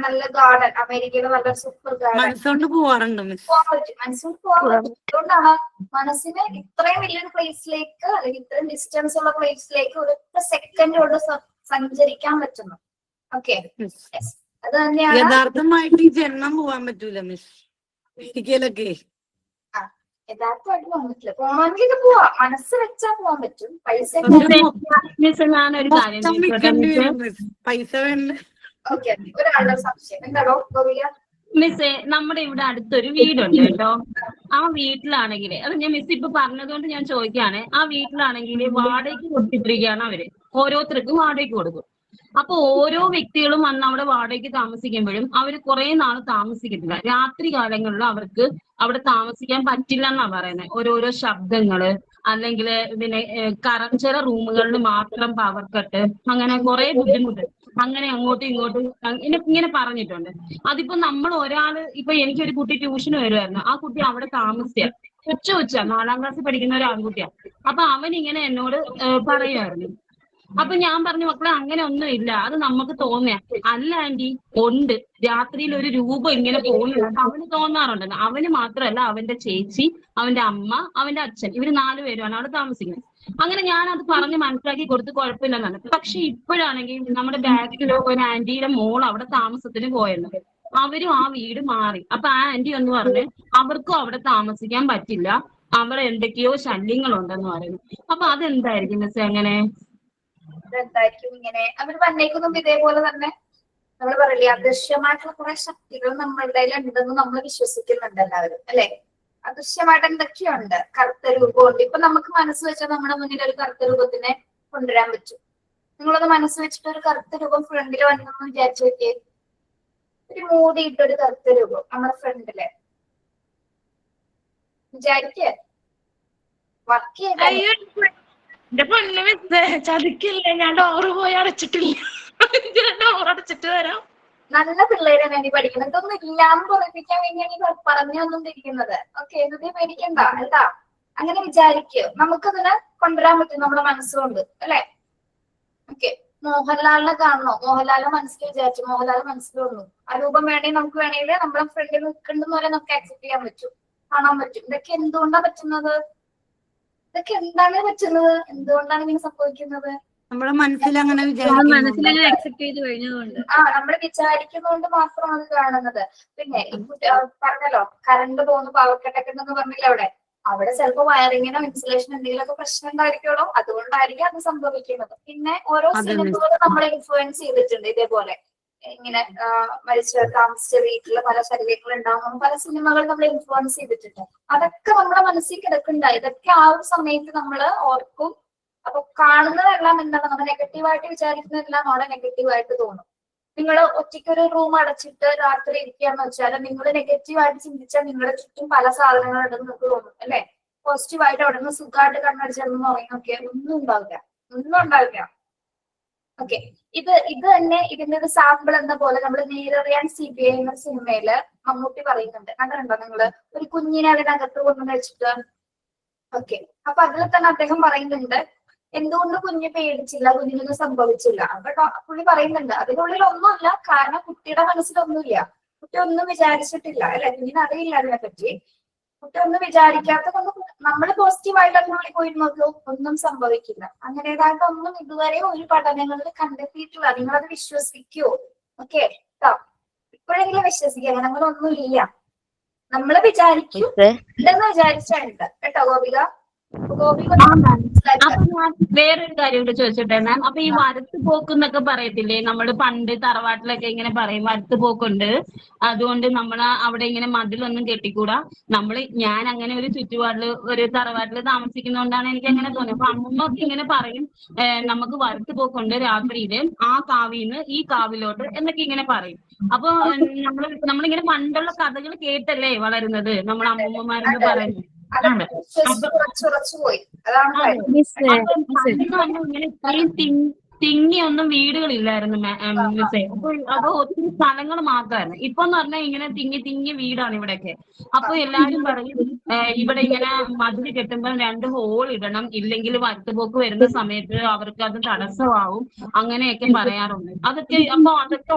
നല്ല ഗാർഡൻ, അമേരിക്കയിലെ നല്ല സൂപ്പർ ഗാർഡൻ മനസ്സുകൊണ്ട് പോവാറുണ്ട് മിസ്. പോകാൻ പറ്റും. മനസ്സുകൊണ്ട് പോകാൻ പറ്റും. അതുകൊണ്ടാണ് മനസ്സിനെ ഇത്രയും വലിയൊരു പ്ലേസിലേക്ക് അല്ലെങ്കിൽ ഇത്രയും ഡിസ്റ്റൻസ് ഉള്ള പ്ലേസിലേക്ക് ഒരൊറ്റ സെക്കൻഡ് കൊണ്ട് സഞ്ചരിക്കാൻ പറ്റുന്നു. ഓക്കെ, അത് തന്നെയാണ് യഥാർത്ഥമായിട്ട് ഈ ജന്മം പോവാൻ പറ്റൂല മിസ് അമേരിക്കയിലൊക്കെ. യഥാർത്ഥമായിട്ട് പോകാൻ പറ്റില്ല. പോകണമെങ്കിൽ പോവാം, മനസ്സ് വെച്ചാൽ പോകാൻ പറ്റും. പൈസ ഞാനൊരു കാര്യം പൈസ വേണ്ട. ഓക്കെ, ഒരാളുടെ സംശയം എന്താണോ ഗോപിക? മിസ്സേ, നമ്മുടെ ഇവിടെ അടുത്തൊരു വീടുണ്ട് കേട്ടോ. ആ വീട്ടിലാണെങ്കിൽ അത് ഞാൻ മിസ് ഇപ്പൊ പറഞ്ഞതുകൊണ്ട് ഞാൻ ചോദിക്കുകയാണ്. ആ വീട്ടിലാണെങ്കിൽ വാടകയ്ക്ക് കൊടുത്തിട്ടിരിക്കുകയാണ് അവര്. ഓരോരുത്തർക്കും വാടകയ്ക്ക് കൊടുക്കും. അപ്പൊ ഓരോ വ്യക്തികളും വന്ന് അവിടെ വാടകയ്ക്ക് താമസിക്കുമ്പോഴും അവര് കുറെ നാൾ താമസിക്കത്തില്ല. രാത്രി കാലങ്ങളിൽ അവർക്ക് അവിടെ താമസിക്കാൻ പറ്റില്ല എന്നാ പറയുന്നത്. ഓരോരോ ശബ്ദങ്ങള്, അല്ലെങ്കിൽ പിന്നെ ചില റൂമുകളിൽ മാത്രം പവർ കട്ട്, അങ്ങനെ കുറെ ബുദ്ധിമുട്ട്, അങ്ങനെ അങ്ങോട്ടും ഇങ്ങോട്ടും ഇങ്ങനെ പറഞ്ഞിട്ടുണ്ട്. അതിപ്പോ നമ്മൾ ഒരാള്, ഇപ്പൊ എനിക്കൊരു കുട്ടി ട്യൂഷന് വരുമായിരുന്നു. ആ കുട്ടി അവിടെ താമസിച്ച കൊച്ച 4ാം ക്ലാസ്സിൽ പഠിക്കുന്ന ഒരു ആൺകുട്ടിയാ. അപ്പൊ അവൻ ഇങ്ങനെ എന്നോട് പറയുമായിരുന്നു. അപ്പൊ ഞാൻ പറഞ്ഞു, മക്കളെ അങ്ങനെ ഒന്നും ഇല്ല, അത് നമുക്ക് തോന്നിയ അല്ല ആന്റി, ഉണ്ട്. രാത്രിയിൽ ഒരു രൂപം ഇങ്ങനെ പോകുന്നുണ്ട്, അവന് തോന്നാറുണ്ടെന്ന്. അവന് മാത്രമല്ല, അവന്റെ ചേച്ചി, അവന്റെ അമ്മ, അവന്റെ അച്ഛൻ, ഇവര് 4 പേരുമാണ് അവിടെ താമസിക്കുന്നത്. അങ്ങനെ ഞാൻ അത് പറഞ്ഞ് മനസ്സിലാക്കി കൊടുത്ത് കുഴപ്പമില്ലെന്നാണ്. പക്ഷെ ഇപ്പോഴാണെങ്കിൽ നമ്മുടെ ബാക്കിലോ ഒരു ആന്റിയുടെ മോൾ അവിടെ താമസത്തിന് പോയിരുന്നു. അവരും ആ വീട് മാറി. അപ്പൊ ആ ആന്റി എന്ന് പറഞ്ഞ് അവർക്കും അവിടെ താമസിക്കാൻ പറ്റില്ല, അവിടെ എന്തൊക്കെയോ ശല്യങ്ങളുണ്ടെന്ന് പറയുന്നു. അപ്പൊ അതെന്തായിരിക്കും മിസ്? എങ്ങനെ എന്തായിരിക്കും ഇങ്ങനെ അവര് പറഞ്ഞേക്കുന്നതും ഇതേപോലെ തന്നെ നമ്മൾ പറയില്ലേ, അദൃശ്യമായിട്ടുള്ള കുറെ ശക്തികൾ നമ്മളുടെ ഉണ്ടെന്ന് നമ്മൾ വിശ്വസിക്കുന്നുണ്ട് എല്ലാവരും അല്ലെ? അദൃശ്യമായിട്ട് എന്തൊക്കെയുണ്ട്? കറുത്ത രൂപമുണ്ട്. ഇപ്പൊ നമുക്ക് മനസ്സ് വെച്ചാൽ നമ്മുടെ മുന്നിൽ ഒരു കറുത്ത രൂപത്തിനെ കൊണ്ടുവരാൻ പറ്റും. നിങ്ങളത് മനസ്സ് വെച്ചിട്ട് ഒരു കറുത്ത രൂപം ഫ്രണ്ടിൽ വന്നെന്ന് വിചാരിച്ചു നോക്കിയേ. ഒരു മൂടിയിട്ടൊരു കറുത്ത രൂപം നമ്മുടെ ഫ്രണ്ടില് വിചാരിക്കേ, വർക്ക് ചെയ്ത എന്റെ പൊന്നു മിസ്സേ, ചതിക്കില്ലേ, ഞാൻ ഡോറ് പോയി അടച്ചിട്ടില്ല. ഡോർ അടച്ചിട്ട് വരാം. നല്ല പിള്ളേരാണ് ഇനി പഠിക്കുന്നത്. ഇതൊന്നും ഇല്ലാന്ന് പറയിപ്പിക്കാൻ വേണ്ടിയാണ് ഈ പറഞ്ഞൊന്നും തിരിക്കുന്നത്. ഓക്കെ, ഇതേ പേടിക്കണ്ട അല്ല, അങ്ങനെ വിചാരിക്കുക. നമുക്കതിനെ കൊണ്ടുവരാൻ പറ്റും നമ്മുടെ മനസ്സുകൊണ്ട് അല്ലെ? ഓക്കെ, മോഹൻലാലിനെ കാണണോ? മോഹൻലാലിനെ മനസ്സിൽ വിചാരിച്ചു, മോഹൻലാൽ മനസ്സിൽ വന്നു. ആ രൂപം വേണമെങ്കിൽ നമുക്ക് വേണമെങ്കിൽ നമ്മളെ ഫ്രണ്ടിൽ നിൽക്കണ്ടെന്ന് വരെ നമുക്ക് ആക്സെപ്റ്റ് ചെയ്യാൻ പറ്റും, കാണാൻ പറ്റും. ഇതൊക്കെ എന്തുകൊണ്ടാണ് പറ്റുന്നത്? ഇതൊക്കെ എന്താണ് പറ്റുന്നത്? എന്തുകൊണ്ടാണ് ഇങ്ങനെ സംഭവിക്കുന്നത്? നമ്മുടെ മനസ്സിൽ അങ്ങനെ അക്സെപ്റ്റ് ചെയ്ത് കഴിഞ്ഞതുകൊണ്ട്, നമ്മൾ വിചാരിക്കുന്നതുകൊണ്ട് മാത്രമാണ് അത് കാണുന്നത്. പിന്നെ പറഞ്ഞല്ലോ, കറണ്ട് പോകുന്നു, പവർ കട്ടൊക്കെ എന്ന് പറഞ്ഞില്ല, അവിടെ ചിലപ്പോ വയറിങ്ങിനോ ഇൻസുലേഷൻ എന്തെങ്കിലുമൊക്കെ പ്രശ്നം ഉണ്ടായിരിക്കുമല്ലോ, അതുകൊണ്ടായിരിക്കും അത് സംഭവിക്കുന്നത്. പിന്നെ ഓരോ സിനിമകളും നമ്മളെ ഇൻഫ്ലുവൻസ് ചെയ്തിട്ടുണ്ട്. ഇതേപോലെ ഇങ്ങനെ താമസിച്ച വീട്ടില് പല ശല്യങ്ങൾ ഉണ്ടാകും, പല സിനിമകൾ നമ്മളെ ഇൻഫ്ലുവൻസ് ചെയ്തിട്ടുണ്ട്. അതൊക്കെ നമ്മുടെ മനസ്സിൽ കിടക്കുന്നുണ്ടായി. ഇതൊക്കെ ആ ഒരു സമയത്ത് നമ്മൾ ഓർക്കും. അപ്പൊ കാണുന്നതെല്ലാം എന്താണ്? നമ്മൾ നെഗറ്റീവായിട്ട് വിചാരിക്കുന്നതെല്ലാം അവിടെ നെഗറ്റീവായിട്ട് തോന്നും. നിങ്ങൾ ഒറ്റയ്ക്കൊരു റൂം അടച്ചിട്ട് രാത്രി ഇരിക്കുകയെന്ന് വെച്ചാൽ നിങ്ങൾ നെഗറ്റീവായിട്ട് ചിന്തിച്ചാൽ നിങ്ങളുടെ ചുറ്റും പല സാധനങ്ങളുണ്ടെന്ന് നിങ്ങൾക്ക് തോന്നും അല്ലെ? പോസിറ്റീവായിട്ട് അവിടെ നിന്ന് സുഖമായിട്ട് കണ്ണടിച്ചെന്ന് പറയുന്നൊക്കെ ഒന്നും ഉണ്ടാവില്ല. ഓക്കെ, ഇത് തന്നെ ഇതിന്റെ ഒരു സാമ്പിൾ എന്ന പോലെ നമ്മൾ നേരറിയാൻ CBI എന്ന സിനിമയില് മമ്മൂട്ടി പറയുന്നുണ്ട്. കണ്ടിട്ടുണ്ടോ നിങ്ങള്? ഒരു കുഞ്ഞിനെ അതിനകത്ത് കൊണ്ടു വെച്ചിട്ട്. ഓക്കെ, അപ്പൊ അതിൽ തന്നെ അദ്ദേഹം പറയുന്നുണ്ട്, എന്തുകൊണ്ട് കുഞ്ഞ് പേടിച്ചില്ല, കുഞ്ഞിനൊന്നും സംഭവിച്ചില്ല? അപ്പൊ പുള്ളി പറയുന്നുണ്ട് അതിനുള്ളിൽ ഒന്നുമില്ല, കാരണം കുട്ടിയുടെ മനസ്സിലൊന്നുമില്ല, കുട്ടി ഒന്നും വിചാരിച്ചിട്ടില്ല അല്ലെ, കുഞ്ഞിന് അറിയില്ല അതിനെ പറ്റി. കുട്ടി ഒന്നും വിചാരിക്കാത്തതൊന്നും നമ്മൾ പോസിറ്റീവായിട്ട് അതിനുള്ളിൽ പോയി നോക്കൂ, ഒന്നും സംഭവിക്കില്ല. അങ്ങനേതായിട്ടൊന്നും ഇതുവരെ ഒരു പഠനങ്ങളിൽ കണ്ടെത്തിയിട്ടില്ല. നിങ്ങളത് വിശ്വസിക്കൂ. ഓക്കെ കേട്ടോ, ഇപ്പോഴെങ്കിലും വിശ്വസിക്കുക, ഞങ്ങളൊന്നും ഇല്ല. നമ്മള് വിചാരിക്കും എന്ന് വിചാരിച്ചുണ്ട് കേട്ടോ ഗോപിക. ഗോപിക അപ്പൊ ഞാൻ വേറൊരു കാര്യം കൂടെ ചോദിച്ചോട്ടെ മാം. അപ്പൊ ഈ വരത്ത് പോക്ക് എന്നൊക്കെ പറയത്തില്ലേ, നമ്മള് പണ്ട് തറവാട്ടിലൊക്കെ ഇങ്ങനെ പറയും വരത്ത് പോക്കുണ്ട്, അതുകൊണ്ട് നമ്മൾ അവിടെ ഇങ്ങനെ മതിലൊന്നും കെട്ടിക്കൂടാ. ഞാൻ അങ്ങനെ ഒരു ചുറ്റുപാടില് ഒരു തറവാട്ടില് താമസിക്കുന്നതുകൊണ്ടാണ് എനിക്ക് അങ്ങനെ തോന്നിയത്. അപ്പൊ അമ്മമ്മക്ക് ഇങ്ങനെ പറയും, നമുക്ക് വരത്ത് പോക്കുണ്ട് രാത്രിയില്, ആ കാവിന്ന് ഈ കാവിലോട്ട് എന്നൊക്കെ ഇങ്ങനെ പറയും. അപ്പൊ നമ്മളിങ്ങനെ പണ്ടുള്ള കഥകൾ കേട്ടല്ലേ വളരുന്നത്, നമ്മുടെ അമ്മൂമ്മമാരൊക്കെ പറയുന്നത്. പോയി. അതാണ് ഇങ്ങനെ ഇത്രയും തിങ്ങിയൊന്നും വീടുകളില്ലായിരുന്നു മിസ്സേ. അപ്പൊ ഒത്തിരി സ്ഥലങ്ങൾ മാത്രമായിരുന്നു. ഇപ്പൊ എന്ന് പറഞ്ഞാൽ ഇങ്ങനെ തിങ്ങി വീടാണ് ഇവിടെയൊക്കെ. അപ്പൊ എല്ലാരും പറയും ഇവിടെ ഇങ്ങനെ മതിൽ കെട്ടുമ്പോൾ 2 ഹോൾ ഇടണം, ഇല്ലെങ്കിൽ വരത്തുപോക്ക് വരുന്ന സമയത്ത് അവർക്ക് അത് തടസ്സമാവും, അങ്ങനെയൊക്കെ പറയാറുണ്ട്. അതൊക്കെ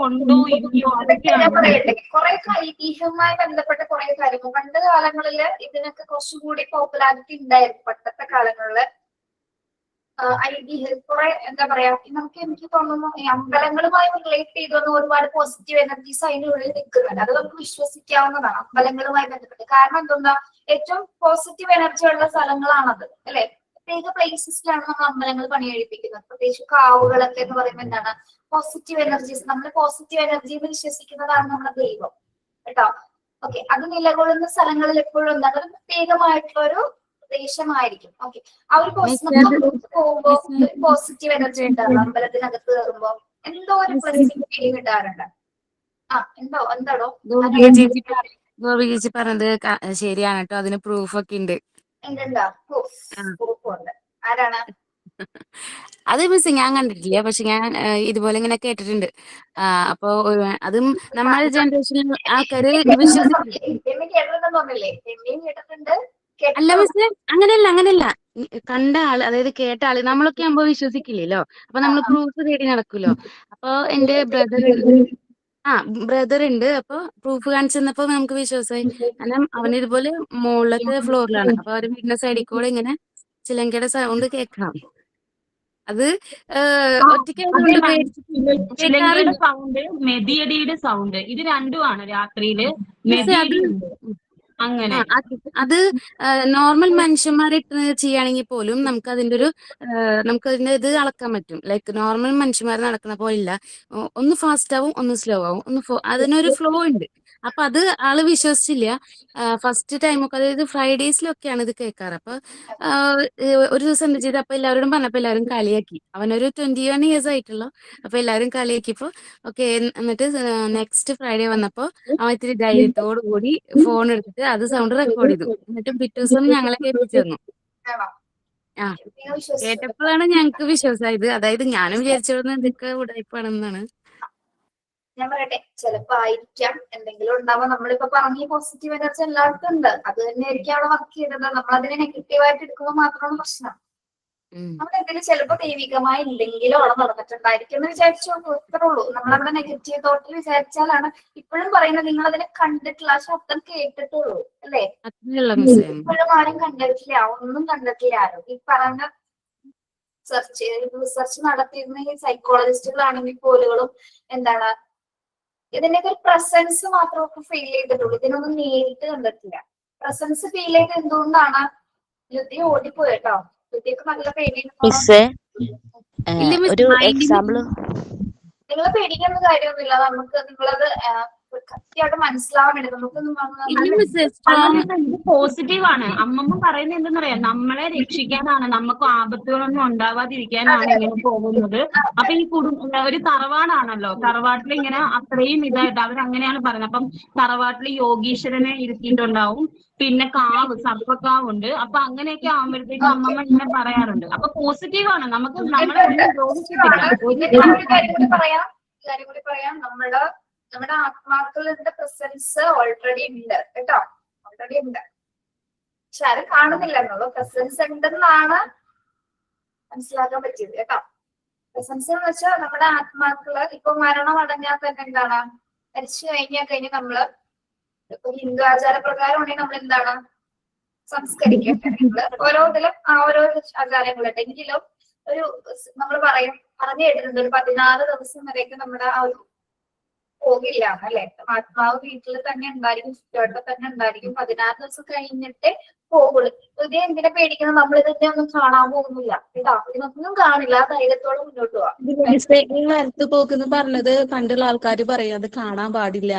ഉണ്ടോ ഇല്ലയോ, അതൊക്കെയാണ്. കുറെ ഐതിഹ്യവുമായി ബന്ധപ്പെട്ട കുറെ കാര്യങ്ങൾ പണ്ട് കാലങ്ങളില് ഇതിനൊക്കെ കുറച്ചുകൂടി പോപ്പുലാരിറ്റി ഉണ്ടായിരുന്നു. പണ്ടത്തെ കാലങ്ങളില് ഐതിഹ്യം കുറെ എന്താ പറയാ, എനിക്ക് തോന്നുന്നു ഈ അമ്പലങ്ങളുമായി റിലേറ്റ് ചെയ്തൊന്നും ഒരുപാട് പോസിറ്റീവ് എനർജീസ് അതിനുള്ളിൽ നിൽക്കുന്നുണ്ട്. അത് നമുക്ക് വിശ്വസിക്കാവുന്നതാണ് അമ്പലങ്ങളുമായി ബന്ധപ്പെട്ട്. കാരണം എന്തെന്നാ, ഏറ്റവും പോസിറ്റീവ് എനർജി ഉള്ള സ്ഥലങ്ങളാണത് അല്ലെ. പ്രത്യേക പ്ലേസസിലാണ് നമ്മൾ അമ്പലങ്ങൾ പണി കഴിപ്പിക്കുന്നത്. പ്രത്യേകിച്ച് കാവുകളൊക്കെ എന്ന് പറയുമ്പോൾ എന്താണ്, പോസിറ്റീവ് എനർജീസ്, നമ്മൾ പോസിറ്റീവ് എനർജി എന്ന് വിശ്വസിക്കുന്നതാണ് നമ്മുടെ ദൈവം കേട്ടോ. ഓക്കെ, അത് നിലകൊള്ളുന്ന സ്ഥലങ്ങളിൽ എപ്പോഴും എന്താണ്, ഒരു പ്രത്യേകമായിട്ടുള്ള ഒരു പ്രദേശമായിരിക്കും. ഓക്കെ, ആ ഒരു പോകുമ്പോ പോസിറ്റീവ് എനർജി ഉണ്ടാകും. അമ്പലത്തിനകത്ത് കയറുമ്പോ എന്തോ ഒരു പോസിറ്റീവ് ഫീലിംഗ് കിട്ടാറുണ്ട്. എന്താടോ ഗോപി ചേച്ചി പറഞ്ഞത് ശരിയാണ് കേട്ടോ, അതിന് പ്രൂഫ് ഒക്കെ ഉണ്ട്. പ്രൂഫുണ്ട്. ആരാണ്? അത് മിസ് ഞാൻ കണ്ടിട്ടില്ല, പക്ഷെ ഞാൻ ഇതുപോലെ ഇങ്ങനെ കേട്ടിട്ടുണ്ട്. അപ്പൊ അതും നമ്മുടെ ജനറേഷനിൽ ആൾക്കാര് വിശ്വസിക്കും. അല്ല മിസ്, അങ്ങനെയല്ല കണ്ട ആള്, അതായത് കേട്ട ആള്, നമ്മളൊക്കെ ആകുമ്പോ വിശ്വസിക്കില്ലല്ലോ. അപ്പൊ നമ്മൾ പ്രൂഫ് തേടി നടക്കുമല്ലോ. അപ്പൊ എന്റെ ബ്രദർ ഉണ്ട്. അപ്പൊ പ്രൂഫ് കാണിച്ചു തന്നപ്പോ നമുക്ക് വിശ്വാസമായി. കാരണം അവന് ഇതുപോലെ മുകളിലത്തെ ഫ്ലോറിലാണ്. അപ്പൊ അവര് വീടിന്റെ സൈഡിൽ കൂടെ ഇങ്ങനെ ചിലങ്കയുടെ സൗണ്ട് കേൾക്കാം. അത് ഒറ്റയ്ക്ക് ചിലങ്കയുടെ സൗണ്ട്, മെതിയടിയുടെ സൗണ്ട്, ഇത് രണ്ടുമാണ് രാത്രിയില്. മെതിയടി അങ്ങനെ അത് നോർമൽ മനുഷ്യന്മാരിട്ട് ചെയ്യുകയാണെങ്കിൽ പോലും നമുക്കതിന്റെ ഇത് അളക്കാൻ പറ്റും. ലൈക്ക് നോർമൽ മനുഷ്യന്മാർ നടക്കുന്ന പോലില്ല. ഒന്ന് ഫാസ്റ്റ് ആവും, ഒന്ന് സ്ലോ ആവും, അതിനൊരു ഫ്ലോ ഉണ്ട്. അപ്പൊ അത് ആള് വിശ്വസിച്ചില്ല ഫസ്റ്റ് ടൈമൊക്കെ. അതായത് ഫ്രൈഡേസിലൊക്കെയാണ് ഇത് കേൾക്കാറ്. അപ്പൊ ഒരു ദിവസം എന്ത് ചെയ്ത്, അപ്പൊ എല്ലാവരോടും പറഞ്ഞപ്പോ എല്ലാവരും കളിയാക്കി. അവനൊരു 21 years ആയിട്ടുള്ളൂ. അപ്പൊ എല്ലാവരും കളിയാക്കിയപ്പോ ഓക്കെ. എന്നിട്ട് നെക്സ്റ്റ് ഫ്രൈഡേ വന്നപ്പോ അവൻ ഇത്തിരി ധൈര്യത്തോടു കൂടി ഫോൺ എടുത്തിട്ട് അത് സൗണ്ട് റെക്കോർഡ് ചെയ്തു. എന്നിട്ട് പിറ്റേ ദിവസം ഞങ്ങളെ കേൾപ്പിച്ചു തന്നു. കേട്ടപ്പോഴാണ് ഞങ്ങക്ക് വിശ്വാസമായത്. അതായത് ഞാനും വിചാരിച്ചിരുന്നു ഇതൊക്കെ ഉടായ്പാണെന്നാണ്. ഞാൻ പറയട്ടെ, ചിലപ്പോ ആയിരിക്കാം എന്തെങ്കിലും ഉണ്ടാവുക. നമ്മളിപ്പോ പറഞ്ഞ പോസിറ്റീവ് എനർജി എല്ലാവർക്കും ഉണ്ട്, അത് തന്നെ ആയിരിക്കും അവിടെ വർക്ക് ചെയ്തത്. നമ്മൾ അതിനെ നെഗറ്റീവായിട്ട് എടുക്കുമ്പോൾ മാത്രമാണ് പ്രശ്നം. നമ്മൾ എന്തെങ്കിലും ചിലപ്പോ ദൈവികമായി എന്തെങ്കിലും അവിടെ നടന്നിട്ടുണ്ടായിരിക്കും എന്ന് വിചാരിച്ചു ഇത്രേ ഉള്ളൂ. നമ്മളവിടെ നെഗറ്റീവ് തോട്ടിൽ വിചാരിച്ചാലാണ് ഇപ്പോഴും പറയുന്നത്. നിങ്ങൾ അതിനെ കണ്ടിട്ടില്ല, ആ ശബ്ദം കേട്ടിട്ടുള്ളൂ അല്ലേ. ഇപ്പോഴും ആരും കണ്ടിട്ടില്ല, ഒന്നും കണ്ടിട്ടില്ല ആരും. ഈ പറഞ്ഞ റിസർച്ച് നടത്തിയിരുന്ന ഈ സൈക്കോളജിസ്റ്റുകളാണെങ്കിൽ പോലും എന്താണ്, ഇതിന്റെയൊക്കെ ഒരു പ്രസൻസ് മാത്രമൊക്കെ ഫീൽ ചെയ്തിട്ടുള്ളൂ. ഇതിനൊന്നും നേരിട്ട് കണ്ടിട്ടില്ല. പ്രസൻസ് ഫീൽ ചെയ്ത് എന്തുകൊണ്ടാണ് യുദ്ധി ഓടിപ്പോയി കേട്ടോ. യുദ്ധിക്ക് നല്ല പേടിയുണ്ട്. നിങ്ങൾ പേടിക്കുന്ന കാര്യമൊന്നുമില്ല. നമുക്ക് നിങ്ങളത് കൃത്യമായിട്ട് മനസ്സിലാവാൻ വേണ്ടി ഇത് പോസിറ്റീവാണ്. അമ്മമ്മ പറയുന്നത് എന്തെന്നറിയാം, നമ്മളെ രക്ഷിക്കാനാണ്, നമുക്ക് ആപത്തുകളൊന്നും ഉണ്ടാവാതിരിക്കാനാണ് ഇങ്ങനെ പോകുന്നത്. അപ്പൊ ഈ ഒരു തറവാടാണല്ലോ, തറവാട്ടിൽ ഇങ്ങനെ അത്രയും ഇതായിട്ട് അവരങ്ങനെയാണ് പറയുന്നത്. അപ്പം തറവാട്ടിൽ യോഗീശ്വരനെ ഇരുത്തിയിട്ടുണ്ടാവും, പിന്നെ സർപ്പക്കാവുണ്ട്. അപ്പൊ അങ്ങനെയൊക്കെ ആകുമ്പോഴത്തേക്കും അമ്മമ്മ ഇങ്ങനെ പറയാറുണ്ട്. അപ്പൊ പോസിറ്റീവാണ്. നമുക്ക് നമ്മളെ കാര്യം കൂടി പറയാം. നമ്മുടെ ആത്മാക്കളുടെ പ്രസൻസ് ഓൾറെഡി ഉണ്ട് കേട്ടോ, ഓൾറെഡി ഉണ്ട്. പക്ഷെ ആരും കാണുന്നില്ല എന്നുള്ളൂ. പ്രസൻസ് ഉണ്ടെന്നാണ് മനസ്സിലാക്കാൻ പറ്റിയത് കേട്ടോ. പ്രസൻസ് എന്ന് വെച്ചാൽ നമ്മുടെ ആത്മാക്കള് ഇപ്പൊ മരണം അടഞ്ഞാൽ തന്നെ എന്താണ്, മരിച്ചു കഴിഞ്ഞാൽ നമ്മള് ഇപ്പൊ ഹിന്ദു ആചാരപ്രകാരം ഉണ്ടെങ്കിൽ നമ്മൾ എന്താണ് സംസ്കരിക്കുക. ഓരോ ഇതിലും ഓരോ ആചാരങ്ങളുണ്ട്. എങ്കിലും ഒരു നമ്മൾ പറഞ്ഞു കേട്ടിട്ടുണ്ട് ഒരു 16 ദിവസം വരെയൊക്കെ നമ്മുടെ ആ ഒരു പോകില്ല അല്ലെ. ആത്മാവ് വീട്ടിൽ തന്നെ ഉണ്ടായിരിക്കും, ചുറ്റുവട്ടം തന്നെ ഉണ്ടായിരിക്കും. 16 ദിവസം കഴിഞ്ഞിട്ടേ പോകുള്ളൂ. ഇത് എന്തിനെ പേടിക്കുന്നത്, നമ്മൾ ഇതിന്റെ ഒന്നും കാണാൻ പോകുന്നില്ല കേട്ടോ. ഇതിനൊന്നും കാണില്ല, ധൈര്യത്തോടെ മുന്നോട്ട് പോവാം. മരത്ത് പോക്കെന്ന് പറഞ്ഞത് പണ്ടുള്ള ആൾക്കാർ പറയും അത് കാണാൻ പാടില്ല.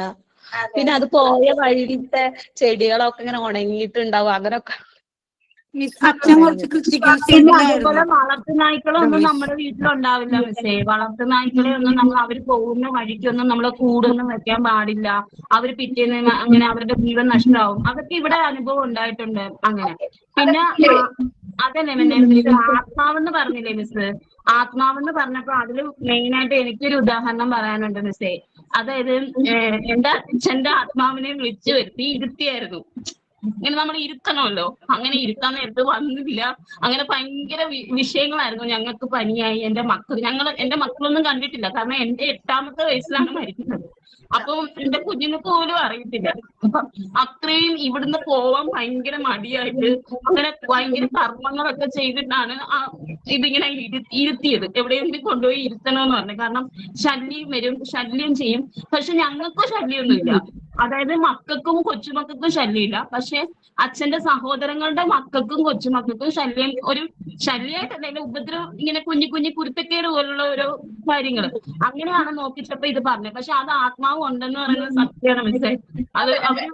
പിന്നെ അത് പോയ വഴിയിലത്തെ ചെടികളൊക്കെ ഇങ്ങനെ ഉണങ്ങിയിട്ടുണ്ടാവും, അങ്ങനൊക്കെ. അച്ഛൻ കുറച്ച് പിന്നെ അതുപോലെ വളർത്തു നായ്ക്കളൊന്നും നമ്മുടെ വീട്ടിലുണ്ടാവില്ല മിസ്സേ. വളർത്തു നായ്ക്കളെ ഒന്നും നമ്മൾ അവര് പോകുന്ന വഴിക്കൊന്നും നമ്മൾ കൂടൊന്നും വെക്കാൻ പാടില്ല. അവര് പിറ്റേന്ന് അങ്ങനെ അവരുടെ ജീവൻ നഷ്ടമാവും. അതൊക്കെ ഇവിടെ അനുഭവം ഉണ്ടായിട്ടുണ്ട് അങ്ങനെ. പിന്നെ അതല്ലേ പിന്നെ ആത്മാവെന്ന് പറഞ്ഞില്ലേ മിസ്, ആത്മാവെന്ന് പറഞ്ഞപ്പോ അതില് മെയിനായിട്ട് എനിക്കൊരു ഉദാഹരണം പറയാനുണ്ട് മിസ്സേ. അതായത് എന്റെ അച്ഛന്റെ ആത്മാവിനെ വിളിച്ചു വരുത്തി ഇരുത്തിയായിരുന്നു. ഇങ്ങനെ നമ്മൾ ഇരുത്തണമല്ലോ, അങ്ങനെ ഇരുത്താൻ നേരത്ത് വന്നില്ല. അങ്ങനെ ഭയങ്കര വിഷയങ്ങളായിരുന്നു. ഞങ്ങൾക്ക് പനിയായി, എന്റെ മക്കളൊന്നും കണ്ടിട്ടില്ല. കാരണം എന്റെ 8ാമത്തെ വയസ്സിലാണ് മരിക്കുന്നത്. അപ്പൊ എന്റെ കുഞ്ഞുങ്ങൾക്ക് പോലും അറിയത്തില്ല. അപ്പൊ അത്രയും ഇവിടുന്ന് പോവാൻ ഭയങ്കര മടിയായിട്ട് അങ്ങനെ ഭയങ്കര കർമ്മങ്ങളൊക്കെ ചെയ്തിട്ടാണ് ഇതിങ്ങനെ ഇരുത്തിയത്. എവിടെയെങ്കിലും കൊണ്ടുപോയി ഇരുത്തണമെന്ന് പറഞ്ഞു. കാരണം ശല്യം ചെയ്യും. പക്ഷെ ഞങ്ങൾക്കും ശല്യമൊന്നുമില്ല. അതായത് മക്കൾക്കും കൊച്ചുമക്കൾക്കും ശല്യമില്ല. പക്ഷെ അച്ഛന്റെ സഹോദരങ്ങളുടെ മക്കൾക്കും കൊച്ചുമക്കൾക്കും ഒരു ശല്യമായിട്ട് ഉപദ്രവം, ഇങ്ങനെ കുഞ്ഞു കുരുത്തക്കേട് പോലുള്ള ഓരോ കാര്യങ്ങൾ അങ്ങനെയാണ് നോക്കിച്ചപ്പോ ഇത് പറഞ്ഞത്. പക്ഷെ അത് ആത്മാവ് ഉണ്ടെന്ന് പറയുന്നത് സത്യമാണ് മിസ്സേ. അത് അവര്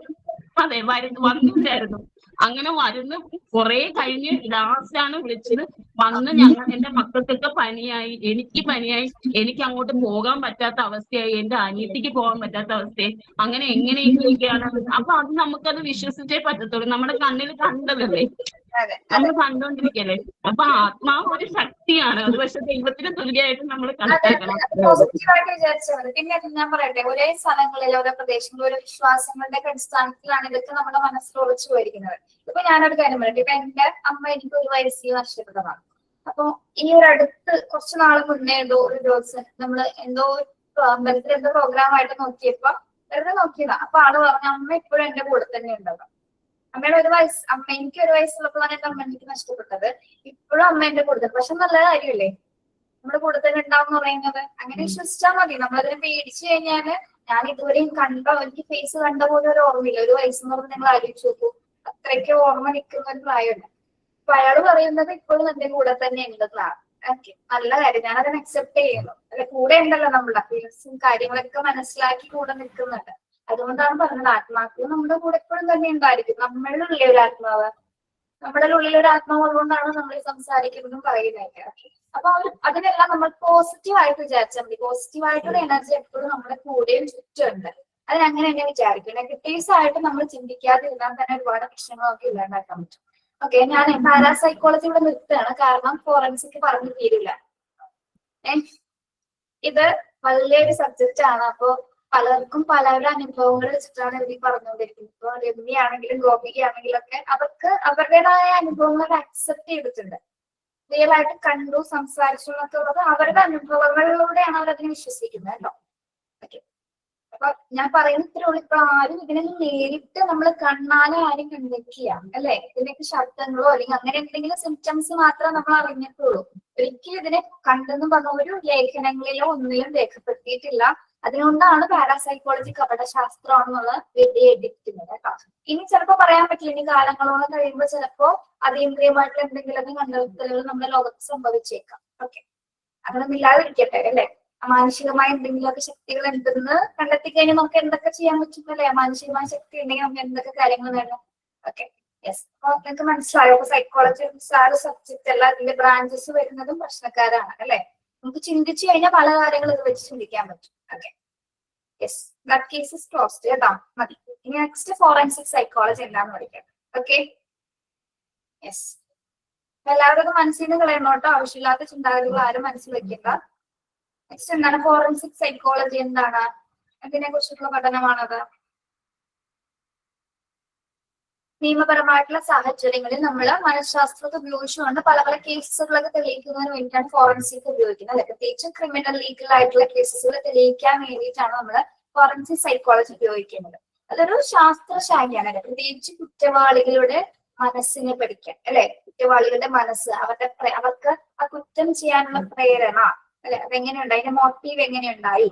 വന്നില്ലായിരുന്നു. അങ്ങനെ വരുന്ന കുറെ കഴിഞ്ഞ് ലാസ്റ്റാണ് വിളിച്ചത്. വന്ന് എന്റെ മക്കൾക്കൊക്കെ പനിയായി, എനിക്ക് പനിയായി, എനിക്ക് അങ്ങോട്ട് പോകാൻ പറ്റാത്ത അവസ്ഥയായി, എന്റെ അനിയത്തിക്ക് പോകാൻ പറ്റാത്ത അവസ്ഥയായി. അങ്ങനെ എങ്ങനെയൊക്കെയാണ്. അപ്പൊ അത് നമുക്കത് വിശ്വസിച്ചേ പറ്റത്തുള്ളൂ. നമ്മുടെ കണ്ണിൽ കണ്ടതല്ലേ, നമ്മൾ കണ്ടോണ്ടിരിക്കല്ലേ. അപ്പൊ ആത്മാവ് ഒരു ശക്തിയാണ്. അത് പക്ഷെ ദൈവത്തിന് തുല്യമായിട്ട് നമ്മൾ കണക്കാക്കണം. പോസിറ്റീവായിട്ട് വിചാരിച്ചാൽ മതി. പിന്നെ ഞാൻ പറയട്ടെ, ഒരേ സ്ഥലങ്ങളിൽ ഓരോ പ്രദേശങ്ങളിൽ ഓരോ വിശ്വാസങ്ങളുടെ അടിസ്ഥാനത്തിലാണ് ഇതൊക്കെ നമ്മുടെ മനസ്സിൽ ഉറച്ചു പോയിരിക്കുന്നത്. ഇപ്പൊ ഞാനൊരു കാര്യം പറയട്ടെ. ഇപ്പൊ എന്റെ അമ്മ എനിക്ക് 1 വയസ്സിൽ നഷ്ടപ്പെട്ടതാണ്. അപ്പൊ ഈ ഒരു അടുത്ത് കുറച്ച് നാൾ മുന്നേ ഒരു ദിവസം നമ്മള് അമ്പലത്തിൽ എന്തോ പ്രോഗ്രാമായിട്ട് നോക്കിയപ്പോ വെറുതെ നോക്കിയതാ. അപ്പൊ ആള് പറഞ്ഞു അമ്മ ഇപ്പോഴും എന്റെ കൂടെ തന്നെ ഉണ്ടാവും. അമ്മയുടെ എനിക്ക് 1 വയസ്സുള്ളപ്പോഴാണ് എന്റെ അമ്മ എനിക്ക് നഷ്ടപ്പെട്ടത്. ഇപ്പോഴും അമ്മ എന്റെ കൂടെ. പക്ഷെ നല്ല കാര്യമല്ലേ നമ്മുടെ കൂടെ തന്നെ ഉണ്ടാവും എന്ന് പറയുന്നത്. അങ്ങനെ വിശ്വസിച്ചാൽ മതി. നമ്മളതിനെ പേടിച്ചു കഴിഞ്ഞാല്, ഞാൻ ഇതുവരെയും എനിക്ക് ഫേസ് കണ്ട പോലെ ഒരു ഓർമ്മയില്ല. 1 വയസ്സെന്ന് പറഞ്ഞ് നിങ്ങൾ ആലോചിച്ച് നോക്കൂ. അത്രയ്ക്ക് ഓർമ്മ നിൽക്കുന്ന ഒരു പ്രായമുണ്ട്. അപ്പൊ അയാള് പറയുന്നത് ഇപ്പോഴും എന്റെ കൂടെ തന്നെ ഉണ്ടെന്നാണ്. ഓക്കെ, നല്ല കാര്യം, ഞാൻ അതിനെ അക്സെപ്റ്റ് ചെയ്യുന്നു. അല്ലെ, കൂടെ ഉണ്ടല്ലോ നമ്മുടെ ഫീൽസും കാര്യങ്ങളൊക്കെ മനസ്സിലാക്കി കൂടെ നിൽക്കുന്നുണ്ട്. അതുകൊണ്ടാണ് പറഞ്ഞത് ആത്മാക്കൾ നമ്മുടെ കൂടെ എപ്പോഴും തന്നെ ഉണ്ടായിരിക്കും. നമ്മളുടെ ഉള്ളിൽ ഒരു ആത്മാവ് ഉള്ളതുകൊണ്ടാണ് നമ്മൾ സംസാരിക്കുന്നതും പറയുന്നതൊക്കെ. അപ്പൊ അതിനെല്ലാം നമ്മൾ പോസിറ്റീവായിട്ട് വിചാരിച്ചാൽ മതി. പോസിറ്റീവായിട്ടുള്ള എനർജി എപ്പോഴും നമ്മുടെ കൂടെയും ചുറ്റുമുണ്ട്. അതിനങ്ങനെ തന്നെ വിചാരിക്കും. നെഗറ്റീവ്സ് ആയിട്ട് നമ്മൾ ചിന്തിക്കാതിരുന്നാൽ തന്നെ ഒരുപാട് പ്രശ്നങ്ങളൊക്കെ ഇല്ലാണ്ടാക്കാൻ പറ്റും. ഓക്കെ, ഞാൻ പാരാസൈക്കോളജി ഇവിടെ നിർത്തുകയാണ്. കാരണം ഫോറൻസിക് പറഞ്ഞു തീരില്ല. ഇത് വലിയൊരു സബ്ജക്റ്റ് ആണ്. അപ്പൊ പലർക്കും പലരുടെ അനുഭവങ്ങൾ വെച്ചിട്ടാണ് ഇവർ പറഞ്ഞുകൊണ്ടിരിക്കുന്നത്. ഇപ്പൊ രമ്യ ആണെങ്കിലും ഗോപിക ആണെങ്കിലും ഒക്കെ അവർക്ക് അവരുടേതായ അനുഭവങ്ങൾ അക്സെപ്റ്റ് ചെയ്തിട്ടുണ്ട്. റിയൽ ആയിട്ട് കണ്ടു, സംസാരിച്ചു എന്നൊക്കെ ഉള്ളത് അവരുടെ അനുഭവങ്ങളിലൂടെയാണ് അവരതിനെ വിശ്വസിക്കുന്നത് കേട്ടോ. ഓക്കെ, അപ്പൊ ഞാൻ പറയുന്നത്രേ ഉള്ളൂ. ഇപ്പൊ ആരും ഇതിനെ നേരിട്ട് നമ്മൾ കണ്ണാലെ ആരും കണ്ടെത്തിയ അല്ലെ, ഇതിനൊക്കെ ശബ്ദങ്ങളോ അല്ലെങ്കിൽ അങ്ങനെ എന്തെങ്കിലും സിംറ്റംസ് മാത്രമേ നമ്മൾ അറിഞ്ഞിട്ടുള്ളൂ. ഒരിക്കലും ഇതിനെ കണ്ടെന്ന് പറഞ്ഞ ഒരു ലേഖനങ്ങളിലോ ഒന്നിലും രേഖപ്പെടുത്തിയിട്ടില്ല. അതുകൊണ്ടാണ് പാരാസൈക്കോളജി കപടശാസ്ത്രമാണെന്നുള്ള വിധിയെടുക്കുന്നത് കേട്ടോ. ഇനി ചിലപ്പോ പറയാൻ പറ്റില്ല, ഇനി കാലങ്ങളോളം കഴിയുമ്പോൾ ചിലപ്പോ അതീന്ദ്രിയമായിട്ടുള്ള എന്തെങ്കിലുമൊക്കെ കണ്ടെത്തലുകൾ നമ്മുടെ ലോകത്ത് സംഭവിച്ചേക്കാം. ഓക്കെ, അങ്ങനെ ഇല്ലാതിരിക്കട്ടെ അല്ലെ. മാനസികമായ എന്തെങ്കിലുമൊക്കെ ശക്തികൾ ഉണ്ടെന്ന് കണ്ടെത്തി കഴിഞ്ഞാൽ നമുക്ക് എന്തൊക്കെ ചെയ്യാൻ പറ്റും അല്ലെ. മാനസികമായ ശക്തി ഉണ്ടെങ്കിൽ നമുക്ക് എന്തൊക്കെ കാര്യങ്ങൾ വേണം. Okay, yes. അപ്പൊ നിങ്ങൾക്ക് മനസ്സിലായോ? അപ്പൊ സൈക്കോളജി സബ്ജക്റ്റ് അല്ല, അതിന്റെ ബ്രാഞ്ചസ് വരുന്നതും പ്രശ്നക്കാരാണ് അല്ലെ. നമുക്ക് ചിന്തിച്ചു കഴിഞ്ഞാൽ പല കാര്യങ്ങളും ഇത് വെച്ച് ചിന്തിക്കാൻ പറ്റും. Okay, yes, that case is closed കേട്ടോ. മതി. ഇനി നെക്സ്റ്റ് ഫോറൻസിക് സൈക്കോളജി എന്താന്ന് പഠിക്കാം. Okay, yes. എല്ലാവരും മനസ്സിൽ നിന്ന് കളയണം കേട്ടോ. ആവശ്യമില്ലാത്ത ചിന്താഗതികൾ ആരും മനസ്സിൽ വെക്കേണ്ട. നെക്സ്റ്റ് എന്താണ് ഫോറൻസിക് സൈക്കോളജി? എന്താണ്? ഇതിനെ കുറിച്ചിട്ടുള്ള പഠനമാണത്. നിയമപരമായിട്ടുള്ള സാഹചര്യങ്ങളിൽ നമ്മൾ മനഃശാസ്ത്രത്തെ ഉപയോഗിച്ചുകൊണ്ട് പല പല കേസുകളൊക്കെ തെളിയിക്കുന്നതിന് വേണ്ടിയിട്ടാണ് ഫോറൻസിക് ഉപയോഗിക്കുന്നത് അല്ലെ. പ്രത്യേകിച്ചും ക്രിമിനൽ ലീഗൽ ആയിട്ടുള്ള കേസുകൾ തെളിയിക്കാൻ വേണ്ടിയിട്ടാണ് നമ്മൾ ഫോറൻസിക് സൈക്കോളജി ഉപയോഗിക്കുന്നത്. അതൊരു ശാസ്ത്രശാഖയാണ് അല്ലെ. പ്രത്യേകിച്ച് കുറ്റവാളികളുടെ മനസ്സിനെ പഠിക്കാൻ അല്ലെ. കുറ്റവാളികളുടെ മനസ്സ്, അവർക്ക് ആ കുറ്റം ചെയ്യാനുള്ള പ്രേരണ അല്ലെ, അതെങ്ങനെയുണ്ടായി, അതിന്റെ മോട്ടീവ് എങ്ങനെയുണ്ടായി,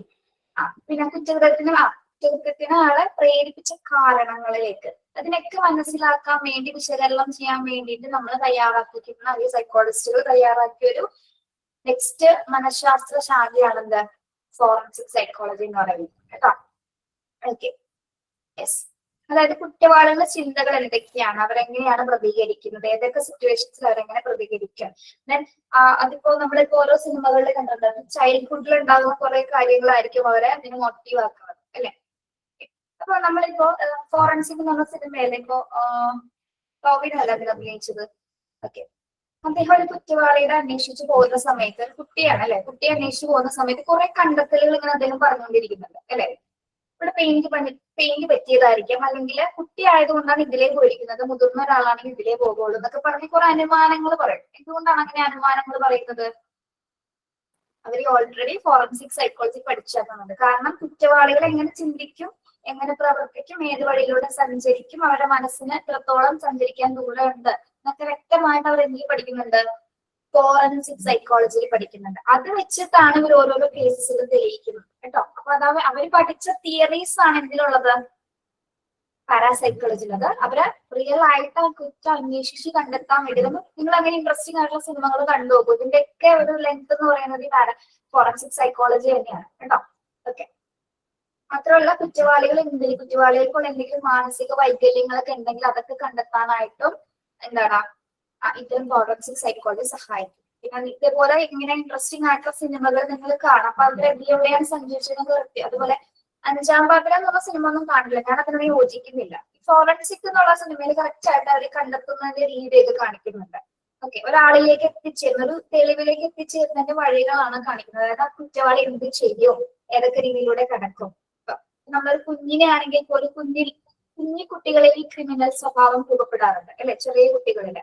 പിന്നെ കുറ്റകൃത്യത്തിന് ആളെ പ്രേരിപ്പിച്ച കാരണങ്ങളിലേക്ക്, അതിനൊക്കെ മനസ്സിലാക്കാൻ വേണ്ടി വിശകലനം ചെയ്യാൻ വേണ്ടിയിട്ട് നമ്മൾ തയ്യാറാക്കിയിരിക്കുന്ന അല്ലെങ്കിൽ സൈക്കോളജിസ്റ്റുകൾ തയ്യാറാക്കിയ ഒരു നെക്സ്റ്റ് മനഃശാസ്ത്ര ശാഖയാണ് എന്ത്, ഫോറൻസിക് സൈക്കോളജി എന്ന് പറയുന്നത് കേട്ടോ. Okay, yes. അതായത് കുറ്റവാളികളുടെ ചിന്തകൾ എന്തൊക്കെയാണ്, അവരെങ്ങനെയാണ് പ്രതികരിക്കുന്നത്, ഏതൊക്കെ സിറ്റുവേഷൻസിൽ അവരെങ്ങനെ പ്രതികരിക്കും. ദെൻ അതിപ്പോ നമ്മളിപ്പോ ഓരോ സിനിമകളിൽ കണ്ടിട്ടുണ്ട്, ചൈൽഡ്ഹുഡിൽ ഉണ്ടാകുന്ന കുറെ കാര്യങ്ങളായിരിക്കും അവരെ അതിന് മോട്ടീവ് ആക്കുന്നത് അല്ലെ. അപ്പൊ നമ്മളിപ്പോ ഫോറൻസിക് എന്ന് പറഞ്ഞ സിനിമയല്ലേ ഇപ്പോ ടോവിനോ അതിൽ അഭിനയിച്ചത്. ഓക്കെ, അദ്ദേഹം ഒരു കുറ്റവാളിയുടെ അന്വേഷിച്ചു പോകുന്ന സമയത്ത്, കുട്ടിയാണ് അല്ലെ, കുട്ടിയെ അന്വേഷിച്ചു പോകുന്ന സമയത്ത് കുറെ കണ്ടെത്തലുകൾ ഇങ്ങനെ അദ്ദേഹം പറഞ്ഞുകൊണ്ടിരിക്കുന്നുണ്ട് അല്ലെ. ഇവിടെ പെയിന്റ് പറ്റിയതായിരിക്കാം, അല്ലെങ്കിൽ കുട്ടി ആയതുകൊണ്ടാണ് ഇതിലേ പോയിരിക്കുന്നത്, മുതിർന്ന ഒരാളാണെങ്കിൽ ഇതിലേ പോകുള്ളൂ എന്നൊക്കെ പറഞ്ഞ് കുറെ അനുമാനങ്ങൾ പറയും. എന്തുകൊണ്ടാണ് അങ്ങനെ അനുമാനങ്ങൾ പറയുന്നത്? അവർ ഓൾറെഡി ഫോറൻസിക് സൈക്കോളജി പഠിച്ചിരുന്നുണ്ട്. കാരണം കുറ്റവാളികൾ എങ്ങനെ ചിന്തിക്കും, എങ്ങനെ പ്രവർത്തിക്കും, ഏത് വഴിയിലൂടെ സഞ്ചരിക്കും, അവരുടെ മനസ്സിന് എത്രത്തോളം സഞ്ചരിക്കാൻ ദൂരമുണ്ട് എന്നൊക്കെ വ്യക്തമായിട്ട് അവർ എന്തിൽ പഠിക്കുന്നുണ്ട്, ഫോറൻസിക് സൈക്കോളജിയിൽ പഠിക്കുന്നുണ്ട്. അത് വെച്ചിട്ടാണ് ഇവർ ഓരോരോ കേസുകൾ തെളിയിക്കുന്നത് കേട്ടോ. അപ്പൊ അതാ അവർ പഠിച്ച തിയറീസ് ആണ് എന്തിലുള്ളത്, പാരാസൈക്കോളജിയിലത്. അവര് റിയൽ ആയിട്ട് ആ കുറ്റം അന്വേഷിച്ച് കണ്ടെത്താൻ വേണ്ടി നിങ്ങൾ അങ്ങനെ ഇൻട്രസ്റ്റിംഗ് ആയിട്ടുള്ള സിനിമകൾ കണ്ടു നോക്കും. ഇതിന്റെയൊക്കെ ഒരു ലെങ്ത് എന്ന് പറയുന്നത് ഈ ഫോറൻസിക് സൈക്കോളജി തന്നെയാണ് കേട്ടോ. ഓക്കെ, മാത്രമല്ല കുറ്റവാളികൾക്കുള്ള എന്തെങ്കിലും മാനസിക വൈകല്യങ്ങളൊക്കെ ഉണ്ടെങ്കിൽ അതൊക്കെ കണ്ടെത്താനായിട്ടും എന്താണ് ഇത്തരം ഫോറൻസിക് സൈക്കോളജി സഹായിക്കും. പിന്നെ ഇതേപോലെ ഇങ്ങനെ ഇൻട്രസ്റ്റിംഗ് ആയിട്ടുള്ള സിനിമകൾ നിങ്ങൾ കാണാം. അപ്പൊ അതിൽ എവിടെയാണ് സഞ്ചരിച്ചതെന്ന് കൃത്യം. അതുപോലെ 5-ാം പാതിര എന്നുള്ള സിനിമ ഒന്നും കാണില്ല, ഞാൻ അതിനോട് യോജിക്കുന്നില്ല. ഫോറൻസിക് എന്നുള്ള സിനിമയിൽ കറക്റ്റ് ആയിട്ട് അവർ കണ്ടെത്തുന്നതിന്റെ രീതി ഇത് കാണിക്കുന്നുണ്ട്. ഓക്കെ, ഒരാളിലേക്ക് എത്തിച്ചേരുന്ന, ഒരു തെളിവിലേക്ക് എത്തിച്ചേരുന്നതിന്റെ വഴികളാണ് കാണിക്കുന്നത്. അതായത് ആ കുറ്റവാളി എന്ത് ചെയ്യും, ഏതൊക്കെ രീതിയിലൂടെ കടക്കും. നമ്മളൊരു കുഞ്ഞിനെ ആണെങ്കിൽ പോലും കുഞ്ഞു കുട്ടികളിൽ ഈ ക്രിമിനൽ സ്വഭാവം രൂപപ്പെടാറുണ്ട് അല്ലെ. ചെറിയ കുട്ടികളില്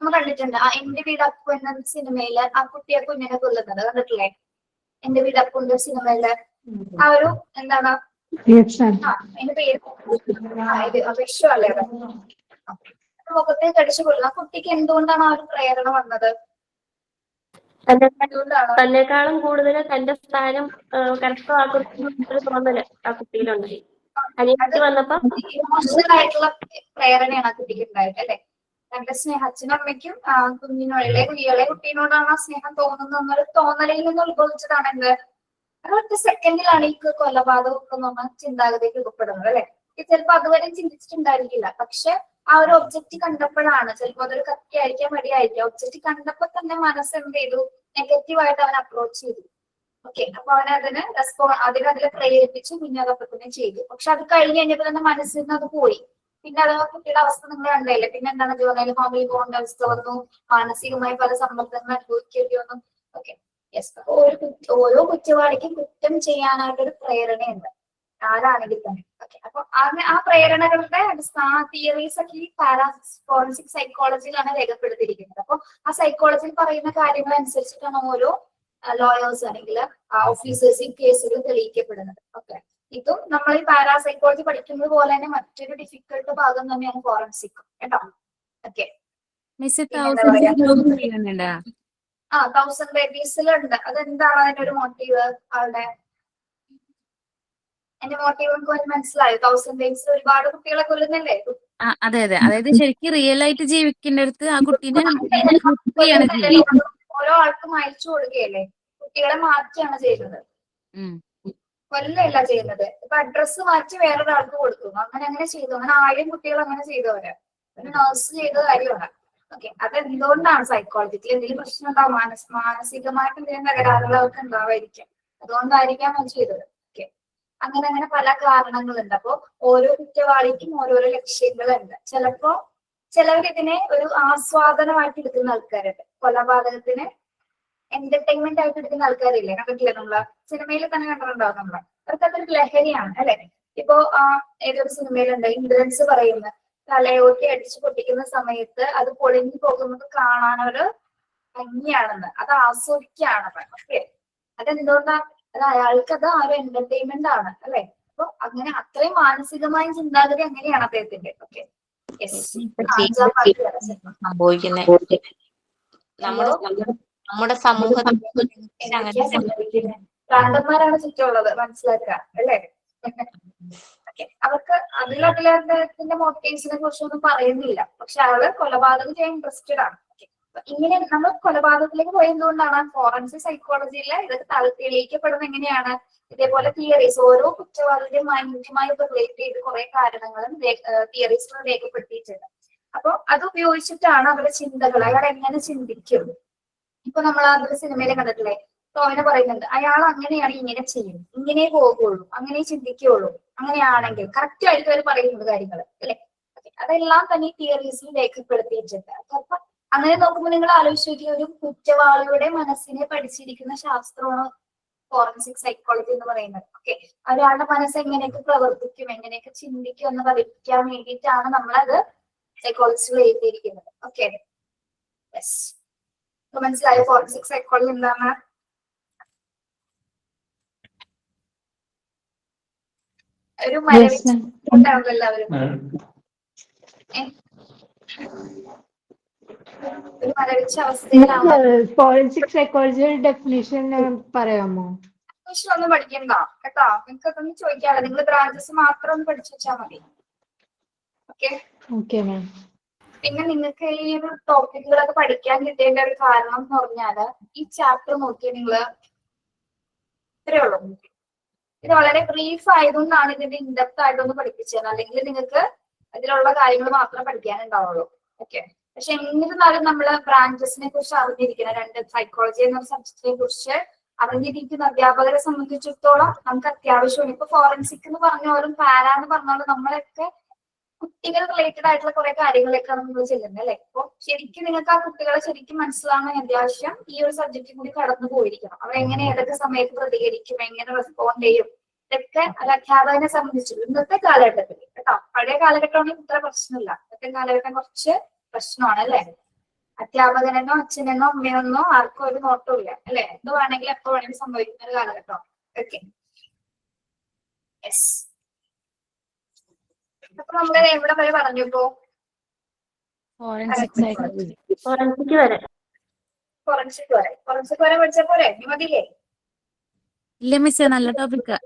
നമ്മൾ കണ്ടിട്ടുണ്ട്. എന്റെ വീട് അപ്പു എന്ന സിനിമയില് ആ കുട്ടിയെ കുഞ്ഞിനെ കൊല്ലുന്നത് കണ്ടിട്ടില്ലേ? എന്റെ വീട് അപ്പുന്റെ സിനിമയില് ആ ഒരു എന്താണ് എന്റെ പേര് വിഷമല്ലേ, മുഖത്തെ കടിച്ചു കൊല്ലുന്ന കുട്ടിക്ക് എന്തുകൊണ്ടാണ് ആ ഒരു പ്രേരണ വന്നത്? തന്നെക്കാളും കൂടുതൽ തന്റെ സ്ഥാനം കരസ്ഥമാക്കുന്ന തോന്നല് ആ കുട്ടിയിലുണ്ട്. അനിയത്തി വന്നപ്പോ ഇമോഷണൽ ആയിട്ടുള്ള പ്രേരണയാണ് ആ കുട്ടിക്ക് ഉണ്ടായത് അല്ലെ. തന്റെ സ്നേഹം അച്ഛനും അമ്മയ്ക്കും കുഞ്ഞിനോടെ കുട്ടീനോടാണ് ആ സ്നേഹം തോന്നുന്നത് എന്നൊരു തോന്നലിൽ നിന്ന് ഉത്ഭവിച്ചതാണ് എന്ത്, ഒറ്റ സെക്കൻഡിലാണ് ഈ കൊലപാതകമൊക്കെ നമ്മൾ ചിന്താഗതിക്ക് രൂപപ്പെടുന്നത് അല്ലെ. ചിലപ്പോ അതുവരെ ചിന്തിച്ചിട്ടുണ്ടായിരിക്കില്ല, പക്ഷെ ആ ഒരു ഒബ്ജക്റ്റ് കണ്ടപ്പോഴാണ്, ചിലപ്പോ അതൊരു കത്തിയായിരിക്കാം, വടിയായിരിക്കാം, ഒബ്ജക്റ്റ് കണ്ടപ്പോ തന്നെ മനസ്സ് എന്ത് ചെയ്തു, നെഗറ്റീവായിട്ട് അവൻ അപ്രോച്ച് ചെയ്തു. ഓക്കെ, അപ്പൊ അവൻ അതിനെ പ്രേരിപ്പിച്ചു, പിന്നെ അതൊക്കെ തന്നെ ചെയ്തു. പക്ഷെ അത് കഴിഞ്ഞ് കഴിഞ്ഞപ്പോ തന്നെ മനസ്സിൽ നിന്ന് അത് പോയി. പിന്നെ അത് കുട്ടിയുടെ അവസ്ഥ നിങ്ങൾ കണ്ടല്ലേ, പിന്നെ എന്താണ് ജോലി ഹോമിൽ പോകേണ്ട അവസ്ഥ വന്നു, മാനസികമായി പല സമ്മർദ്ദങ്ങൾ അനുഭവിക്കേണ്ടി വന്നു. Okay, yes. അപ്പൊ ഓരോ കുറ്റവാളിക്കും കുറ്റം ചെയ്യാനായിട്ടൊരു പ്രേരണയുണ്ട്, ആരാണെങ്കിൽ തന്നെ. ഓക്കെ, അപ്പൊ ആ പ്രേരണകളുടെ തിയറീസ് ഒക്കെ ഈ ഫോറൻസിക് സൈക്കോളജിയിലാണ് രേഖപ്പെടുത്തിയിരിക്കുന്നത്. അപ്പൊ ആ സൈക്കോളജിയിൽ പറയുന്ന കാര്യങ്ങൾ അനുസരിച്ചിട്ടാണ് ഓരോ ലോയേഴ്സ് അല്ലെങ്കിൽ ഓഫീസേഴ്സ് ഈ കേസുകൾ തെളിയിക്കപ്പെടുന്നത്. ഓക്കെ, ഇതും നമ്മൾ ഈ പാരാസൈക്കോളജി പഠിക്കുന്നത് പോലെ തന്നെ മറ്റൊരു ഡിഫിക്കൽട്ട് ഭാഗം തന്നെയാണ് ഫോറൻസിക് കേട്ടോ. ഓക്കെ, 1000 ബേബീസിലുണ്ട്. അതെന്താണ് അതിന്റെ ഒരു മോട്ടീവ്? ആളുടെ എന്റെ മോട്ടീവ് നമുക്ക് മനസ്സിലായോ? 1000 ബേബീസിൽ ഒരുപാട് കുട്ടികളെ കൊല്ലുന്നില്ലേ? അതെ അതെ, അതായത് ശരിക്കും റിയൽ ആയിട്ട് ജീവിക്കേണ്ടടുത്ത് ആ കുട്ടീനെ ഓരോ ആൾക്കും അയച്ചു കൊടുക്കുകയല്ലേ, കുട്ടികളെ മാറ്റിയാണ് ചെയ്യുന്നത്, കൊല്ലല്ല ചെയ്യുന്നത്. ഇപ്പൊ അഡ്രസ്സ് മാറ്റി വേറൊരാൾക്ക് കൊടുക്കും, അങ്ങനെ ചെയ്തു. അങ്ങനെ 1000 കുട്ടികൾ അങ്ങനെ ചെയ്തവര് ഒരു നഴ്സ് ചെയ്ത കാര്യമാണ്. ഓക്കെ, അതെന്തുകൊണ്ടാണ്? സൈക്കോളജിക്കലി എന്തെങ്കിലും പ്രശ്നം ഉണ്ടാവും, മാനസികമായിട്ട് എന്തെങ്കിലും തകരാറുകളൊക്കെ ഉണ്ടാവായിരിക്കും, അതുകൊണ്ടായിരിക്കാം അത് ചെയ്തത്. ഓക്കെ, അങ്ങനെ പല കാരണങ്ങളുണ്ട്. അപ്പൊ ഓരോ കുറ്റവാളിക്കും ഓരോരോ ലക്ഷ്യങ്ങളുണ്ട്. ചിലവരിതിനെ ഒരു ആസ്വാദനമായിട്ട് എടുക്കുന്ന ആൾക്കാരുണ്ട്. കൊലപാതകത്തിന് എന്റർടൈൻമെന്റ് ആയിട്ട് എടുക്കുന്ന ആൾക്കാരില്ലേ, കണ്ടിട്ടില്ലേ? നമ്മള് സിനിമയിൽ തന്നെ കണ്ടിട്ടുണ്ടാവും. അവർക്ക് അതൊരു ലഹരിയാണ് അല്ലെ. ഇപ്പോ ഏതൊരു സിനിമയിലുണ്ട്, ഇന്ദ്രൻസ് പറയുന്ന തലയോട്ടി അടിച്ചു പൊട്ടിക്കുന്ന സമയത്ത് അത് പൊളിഞ്ഞു പോകുന്നത് കാണാനൊരു ഭംഗിയാണെന്ന്, അത് ആസ്വദിക്കുകയാണെന്ന്. ഓക്കെ, അതെന്തുകൊണ്ടാ? അത് അയാൾക്ക് അത് ആ ഒരു എന്റർടൈൻമെന്റ് ആണ് അല്ലെ. അപ്പൊ അങ്ങനെ അത്രയും മാനസികമായ ചിന്താഗതി അങ്ങനെയാണ് അദ്ദേഹത്തിന്റെ. ഓക്കെ, സംഭവിക്കുന്നത് നമ്മുടെ സമൂഹത്തിൽ ഭ്രാന്തന്മാരാണ് ചുറ്റുമുള്ളത്, മനസ്സിലാക്കുക അല്ലേ. അവർക്ക് അദ്ദേഹത്തിന്റെ മോട്ടീവ്സിനെ കുറിച്ചൊന്നും പറയുന്നില്ല, പക്ഷെ ആള് കൊലപാതകം ചെയ്യാൻ ഇൻട്രസ്റ്റഡ് ആണ്. ഇങ്ങനെ നമ്മൾ കൊലപാതകത്തിലേക്ക് പോയതുകൊണ്ടാണ് ഫോറൻസിക് സൈക്കോളജിയിലെ ഇതൊക്കെ തെളിയിക്കപ്പെടുന്നത്. എങ്ങനെയാണ് ഇതേപോലെ തിയറീസ് ഓരോ കുറ്റവാളിയുടെയും മൈൻഡുമായി റിലേറ്റ് ചെയ്ത് കുറെ കാരണങ്ങളും തിയറീസിലും രേഖപ്പെടുത്തിയിട്ടുണ്ട്. അപ്പൊ അത് ഉപയോഗിച്ചിട്ടാണ് അവരുടെ ചിന്തകൾ, അയാൾ എങ്ങനെ ചിന്തിക്കും. ഇപ്പൊ നമ്മൾ അതിന്റെ സിനിമയിൽ കണ്ടിട്ടില്ലേ, ടോവിനോ പറയുന്നുണ്ട് അയാൾ അങ്ങനെയാണ് ഇങ്ങനെ ചെയ്യും, ഇങ്ങനെ പോകുള്ളൂ, അങ്ങനെ ചിന്തിക്കുകയുള്ളൂ, അങ്ങനെയാണെങ്കിൽ കറക്റ്റ് ആയിട്ട് അവർ പറയുന്നത് കാര്യങ്ങൾ അല്ലെ. അതെല്ലാം തന്നെ തിയറീസിൽ രേഖപ്പെടുത്തിയിട്ടുണ്ട്. അപ്പൊ അങ്ങനെ നോക്കുമ്പോൾ നിങ്ങൾ ആലോചിച്ച് നോക്കിയ ഒരു കുറ്റവാളിയുടെ മനസ്സിനെ പഠിച്ചിരിക്കുന്ന ശാസ്ത്രമാണ് ഫോറൻസിക് സൈക്കോളജി എന്ന് പറയുന്നത്. ഓക്കെ, ഒരാളുടെ മനസ്സ് എങ്ങനെയൊക്കെ പ്രവർത്തിക്കും, എങ്ങനെയൊക്കെ ചിന്തിക്കും എന്ന് പഠിക്കാൻ വേണ്ടിയിട്ടാണ് നമ്മളത് സൈക്കോളജിയിൽ എഴുതിയിരിക്കുന്നത്. ഓക്കെ, യെസ്, മനസ്സിലായോ ഫോറൻസിക് സൈക്കോളജി എന്താണ്? ഒരു മരവിച്ചുണ്ടാവില്ല എല്ലാവരും, ഒരു മരവിച്ച അവസ്ഥയിലാണ്. ഫോറൻസിക് സൈക്കോളജി ഡെഫിനിഷൻ പറയാമോ? ഒന്നും പഠിക്കണ്ട കേട്ടോ, നിങ്ങൾക്ക് അതൊന്നും ചോദിക്കാതെ നിങ്ങൾ ബ്രാഞ്ചസ് മാത്രം ഒന്ന് പഠിച്ചു വെച്ചാൽ മതി. Okay ma'am. പിന്നെ നിങ്ങൾക്ക് ഈ ഒരു ടോപ്പിക്കുകളൊക്കെ പഠിക്കാൻ കിട്ടേണ്ട ഒരു കാരണം എന്ന് പറഞ്ഞാല് ഈ ചാപ്റ്റർ നോക്കിയാൽ നിങ്ങള് ഇത്രയേ ഉള്ളൂ. ഇത് വളരെ ബ്രീഫ് ആയതുകൊണ്ടാണ് ഇതിന്റെ ഇൻഡെപ്ത് ആയിട്ടൊന്ന് പഠിപ്പിച്ചത്, അല്ലെങ്കിൽ നിങ്ങൾക്ക് അതിലുള്ള കാര്യങ്ങൾ മാത്രം പഠിക്കാനുണ്ടാവുള്ളൂ. ഓക്കെ, പക്ഷെ എന്നിരുന്നാലും നമ്മള് ബ്രാഞ്ചസിനെ കുറിച്ച് അറിഞ്ഞിരിക്കണം. രണ്ട് സൈക്കോളജി എന്ന സബ്ജക്റ്റിനെ കുറിച്ച് അറിഞ്ഞിരിക്കുന്ന അധ്യാപകരെ സംബന്ധിച്ചിടത്തോളം നമുക്ക് അത്യാവശ്യമാണ്. ഇപ്പൊ ഫോറൻസിക് എന്ന് പറഞ്ഞോളും പാരാ എന്ന് പറഞ്ഞോളും നമ്മളൊക്കെ കുട്ടികൾ റിലേറ്റഡ് ആയിട്ടുള്ള കുറെ കാര്യങ്ങളൊക്കെയാണ് നമ്മൾ ചെയ്യുന്നത് അല്ലെ. അപ്പൊ ശരിക്കും നിങ്ങൾക്ക് ആ കുട്ടികളെ ശരിക്കും മനസ്സിലാകാൻ അത്യാവശ്യം ഈ ഒരു സബ്ജക്റ്റിൽ കൂടി കടന്നു പോയിരിക്കണം. അവരെങ്ങനെ ഏതൊക്കെ സമയത്ത് പ്രതികരിക്കും, എങ്ങനെ റെസ്പോണ്ട് ചെയ്യും, ഇതൊക്കെ ഒരു അധ്യാപകനെ സംബന്ധിച്ചു ഇന്നത്തെ കാലഘട്ടത്തിൽ കേട്ടോ. പഴയ കാലഘട്ടമാണെങ്കിൽ ഇത്ര പ്രശ്നമില്ല, ഇന്നത്തെ കാലഘട്ടം കുറച്ച് പ്രശ്നമാണ് അല്ലെ. അധ്യാപകനെന്നോ അച്ഛനെന്നോ അമ്മയെന്നോ ആർക്കും ഒരു നോട്ടവും ഇല്ല അല്ലെ. എന്ത് വേണമെങ്കിലും എപ്പോ വേണമെങ്കിലും സംഭവിക്കുന്ന ഒരു കാലഘട്ടം. Okay, yes. അപ്പൊ നമ്മള് എവിടെ വരെ പറഞ്ഞു ഇപ്പോ? ഫോറൻസിക് വരെ. ഫോറൻസിക് വരെ പഠിച്ച പോലെ ഇനി മതിയില്ലേ? ഇല്ല മിസ്സേ, നല്ല ടോപ്പിക്കാ.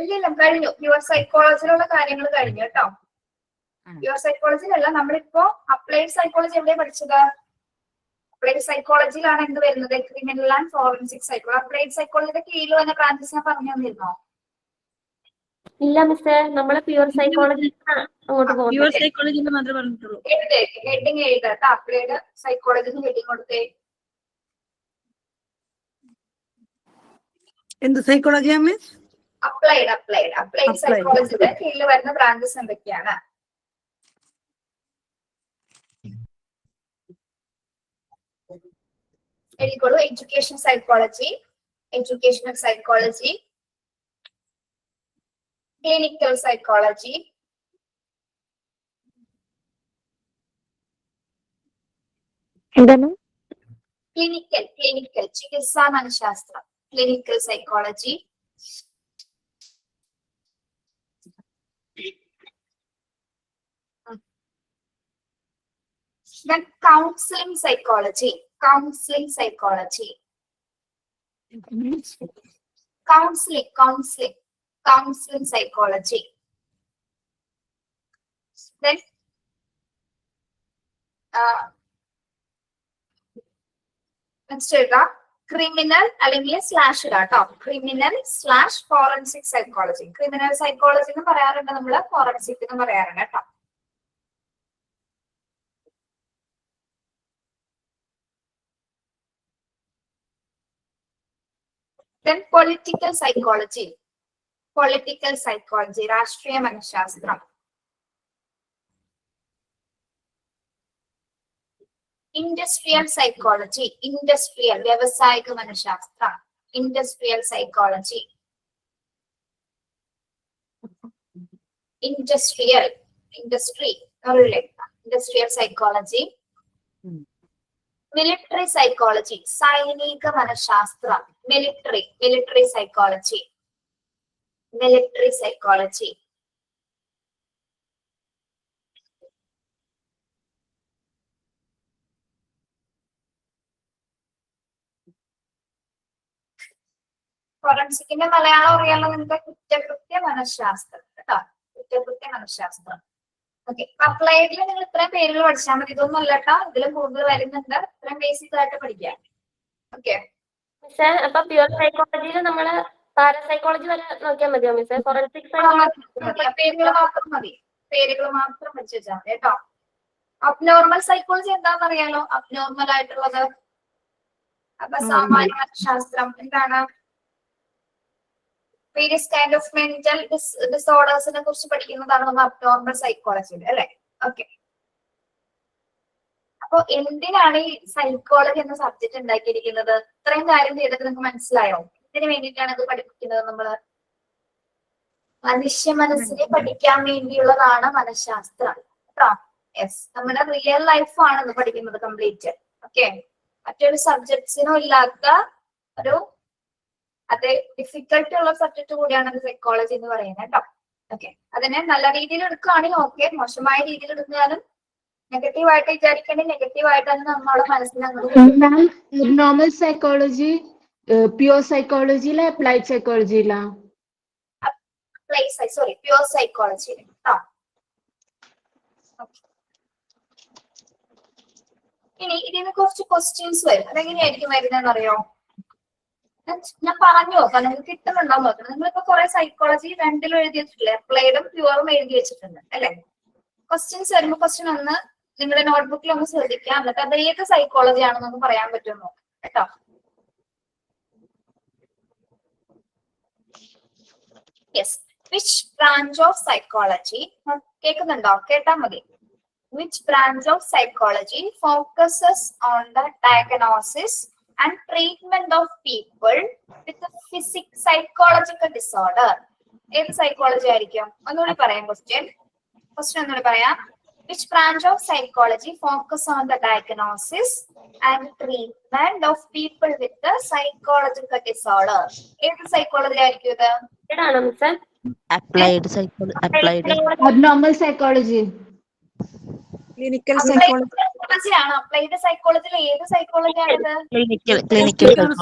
ഇല്ല, കഴിഞ്ഞു. പ്യുവർ സൈക്കോളജിയിലുള്ള കാര്യങ്ങൾ കഴിഞ്ഞു കേട്ടോ. പ്യുവർ സൈക്കോളജിയിലല്ല, നമ്മളിപ്പോ അപ്ലൈഡ് സൈക്കോളജി എവിടെയാണ് പഠിച്ചത്? അപ്ലൈഡ് സൈക്കോളജിയിലാണ് എന്ത് വരുന്നത്? Criminal and forensic psychology. Applied സൈക്കോളജിയുടെ കീഴിൽ വന്ന ബ്രാഞ്ചസ് ഞാൻ പറഞ്ഞു തന്നിരുന്നോ? ഇല്ല മിസ്സേ, നമ്മള് പ്യുവർ സൈക്കോളജി അങ്ങോട്ട് പോകും. പ്യുവർ സൈക്കോളജി മാത്രമേ പറഞ്ഞിട്ടുള്ളൂ. ഹെഡിങ് എഴുതാട്ടോ, അപ്ലൈഡ് സൈക്കോളജി ഹെഡിങ് കൊടുത്തേ. എന്ത് സൈക്കോളജിയാ മിസ്? അപ്ലൈഡ് സൈക്കോളജിയുടെ കീഴിൽ വരുന്ന ബ്രാഞ്ചസ് എന്തൊക്കെയാണ്? എഴുതിക്കോളൂ. Education psychology, educational psychology, clinical psychology, എന്താണ്? ക്ലിനിക്കൽ ചികിത്സാ മനഃശാസ്ത്രം, clinical psychology. Then counseling psychology. Counseling psychology. Counseling psychology. Then next criminal അല്ലെങ്കിൽ സ്ലാഷ് ഇടാട്ടോ. Criminal slash forensic psychology. Criminal psychology എന്ന് പറയാറുണ്ട് നമ്മള്, ഫോറൻസിക് എന്ന് പറയാറുണ്ട് കേട്ടോ. Then political psychology. Political psychology, രാഷ്ട്രീയ മനഃശാസ്ത്രം. Industrial psychology, industrial വ്യവസായിക മനഃശാസ്ത്രം. Industrial psychology. Industry അറിയില്ലേ? ഇൻഡസ്ട്രിയൽ സൈക്കോളജി, മിലിറ്ററി സൈക്കോളജി, സൈനിക മനഃശാസ്ത്രം, മിലിറ്ററി സൈക്കോളജി, ഫോറൻസിക്കിന്റെ മലയാളം അറിയാലോ നിങ്ങൾക്ക്? കുറ്റകൃത്യ മനഃശാസ്ത്രം കേട്ടോ, കുറ്റകൃത്യ മനഃശാസ്ത്രം. ഓക്കെ, അപ്ലൈഡിൽ നിങ്ങൾ ഇത്രയും പേരുകൾ പഠിച്ചാൽ മതി. ഇതൊന്നും അല്ല കേട്ടോ, ഇതിലും കൂടുതൽ വരുന്നുണ്ട്. ഇത്രയും ബേസിക് ആയിട്ട് പഠിക്കാം. ഓക്കെ മിസ്സേ, അപ്പൊ പ്യുവർ സൈക്കോളജിയിൽ നമ്മള് പാരാസൈക്കോളജി വരെ നോക്കിയാൽ മതിയോ മിസ്സേ? ഫോറൻസിക് സൈക്കോളജി പേരുകൾ മാത്രം പഠിച്ചു വെച്ചാൽ മതി കേട്ടോ. അബ്നോർമൽ സൈക്കോളജി എന്താണെന്ന് അറിയാലോ? അബ്നോർമൽ ആയിട്ടുള്ളത്. അപ്പൊ സാമാന്യ മനഃശാസ്ത്രം എന്താണ്? വേരിയസ് കൈൻഡ് ഓഫ് മെന്റൽ ഡിസോർഡേഴ്സിനെ കുറിച്ച് പഠിക്കുന്നതാണ് നമ്മൾ അബ്നോർമൽ സൈക്കോളജിയിൽ, അല്ലെ? ഓക്കെ, അപ്പൊ എന്തിനാണ് ഈ സൈക്കോളജി എന്ന സബ്ജക്ട് ഉണ്ടാക്കിയിരിക്കുന്നത്? ഇത്രയും കാര്യം ചെയ്തിട്ട് നിങ്ങൾക്ക് മനസ്സിലായോ? ഇതിന് വേണ്ടിയിട്ടാണ് ഇത് പഠിപ്പിക്കുന്നത് നമ്മള്? മനുഷ്യ മനസ്സിനെ പഠിക്കാൻ വേണ്ടിയുള്ളതാണ് മനഃശാസ്ത്രം കേട്ടോ. യെസ്, നമ്മുടെ റിയൽ ലൈഫാണ് ഇത് പഠിക്കുന്നത് കംപ്ലീറ്റ്. ഓക്കെ, മറ്റൊരു സബ്ജക്ട്സിനും ഇല്ലാത്ത ഒരു അത് ഡിഫിക്കൽട്ടി ഉള്ള സബ്ജക്ട് കൂടിയാണ് സൈക്കോളജി എന്ന് പറയുന്നത് കേട്ടോ. ഓക്കെ, അതിനെ നല്ല രീതിയിൽ എടുക്കുകയാണെങ്കിൽ ഓക്കെ, മോശമായ രീതിയിൽ എടുക്കാനും നെഗറ്റീവായിട്ട് വിചാരിക്കണമെങ്കിൽ നെഗറ്റീവായിട്ട് തന്നെ നമ്മുടെ മനസ്സിൽ നോർമൽ സൈക്കോളജി പ്യുവർ സൈക്കോളജിയിലെ അപ്ലൈഡ് സൈക്കോളജിയിലാ? പ്യുവർ സൈക്കോളജി കേട്ടോ. ഇനി ഇതിന് കുറച്ച് ക്വസ്റ്റ്യൻസ് വരും. അതെങ്ങനെയായിരിക്കും വരുന്നതെന്ന് അറിയോ? ഞാൻ പറഞ്ഞു നോക്കാം, നിങ്ങൾക്ക് കിട്ടുന്നുണ്ടോ നോക്കണം. നിങ്ങളിപ്പോ കുറെ സൈക്കോളജി രണ്ടിലും എഴുതി വെച്ചിട്ടില്ലേ? അപ്ലൈഡും പ്യുവറും എഴുതി വെച്ചിട്ടുണ്ട് അല്ലെ? ക്വസ്റ്റ്യൻസ് വരുമ്പോ ക്വസ്റ്റ്യൻ ഒന്ന് നിങ്ങളുടെ നോട്ട്ബുക്കിൽ ഒന്ന് ശ്രദ്ധിക്കാം, എന്നിട്ട് അത് ഏത് സൈക്കോളജി ആണെന്നൊന്ന് പറയാൻ പറ്റുമോ കേട്ടോ. Yes, which branch of psychology, കേൾക്കുന്നുണ്ടോ? കേട്ടാ മതി. Which branch of psychology focuses on the diagnosis and treatment of people with a psychological disorder. ഏത് സൈക്കോളജി ആയിരിക്കും? ഒന്നുകൂടി പറയാം ക്വസ്റ്റ്യൻ ഒന്നുകൂടി പറയാം. Which branch of psychology focus on the diagnosis and treatment of people with the psychological disorder? ഏത് psychology ആയിരിക്കും ഇത്? ഏതാണോ മിസ്സേ? അബ്നോർമൽ സൈക്കോളജി, ക്ലിനിക്കൽ സൈക്കോളജി ആണ്. അപ്ലൈഡ് സൈക്കോളജിയിൽ ഏത് സൈക്കോളജിയാണിത്?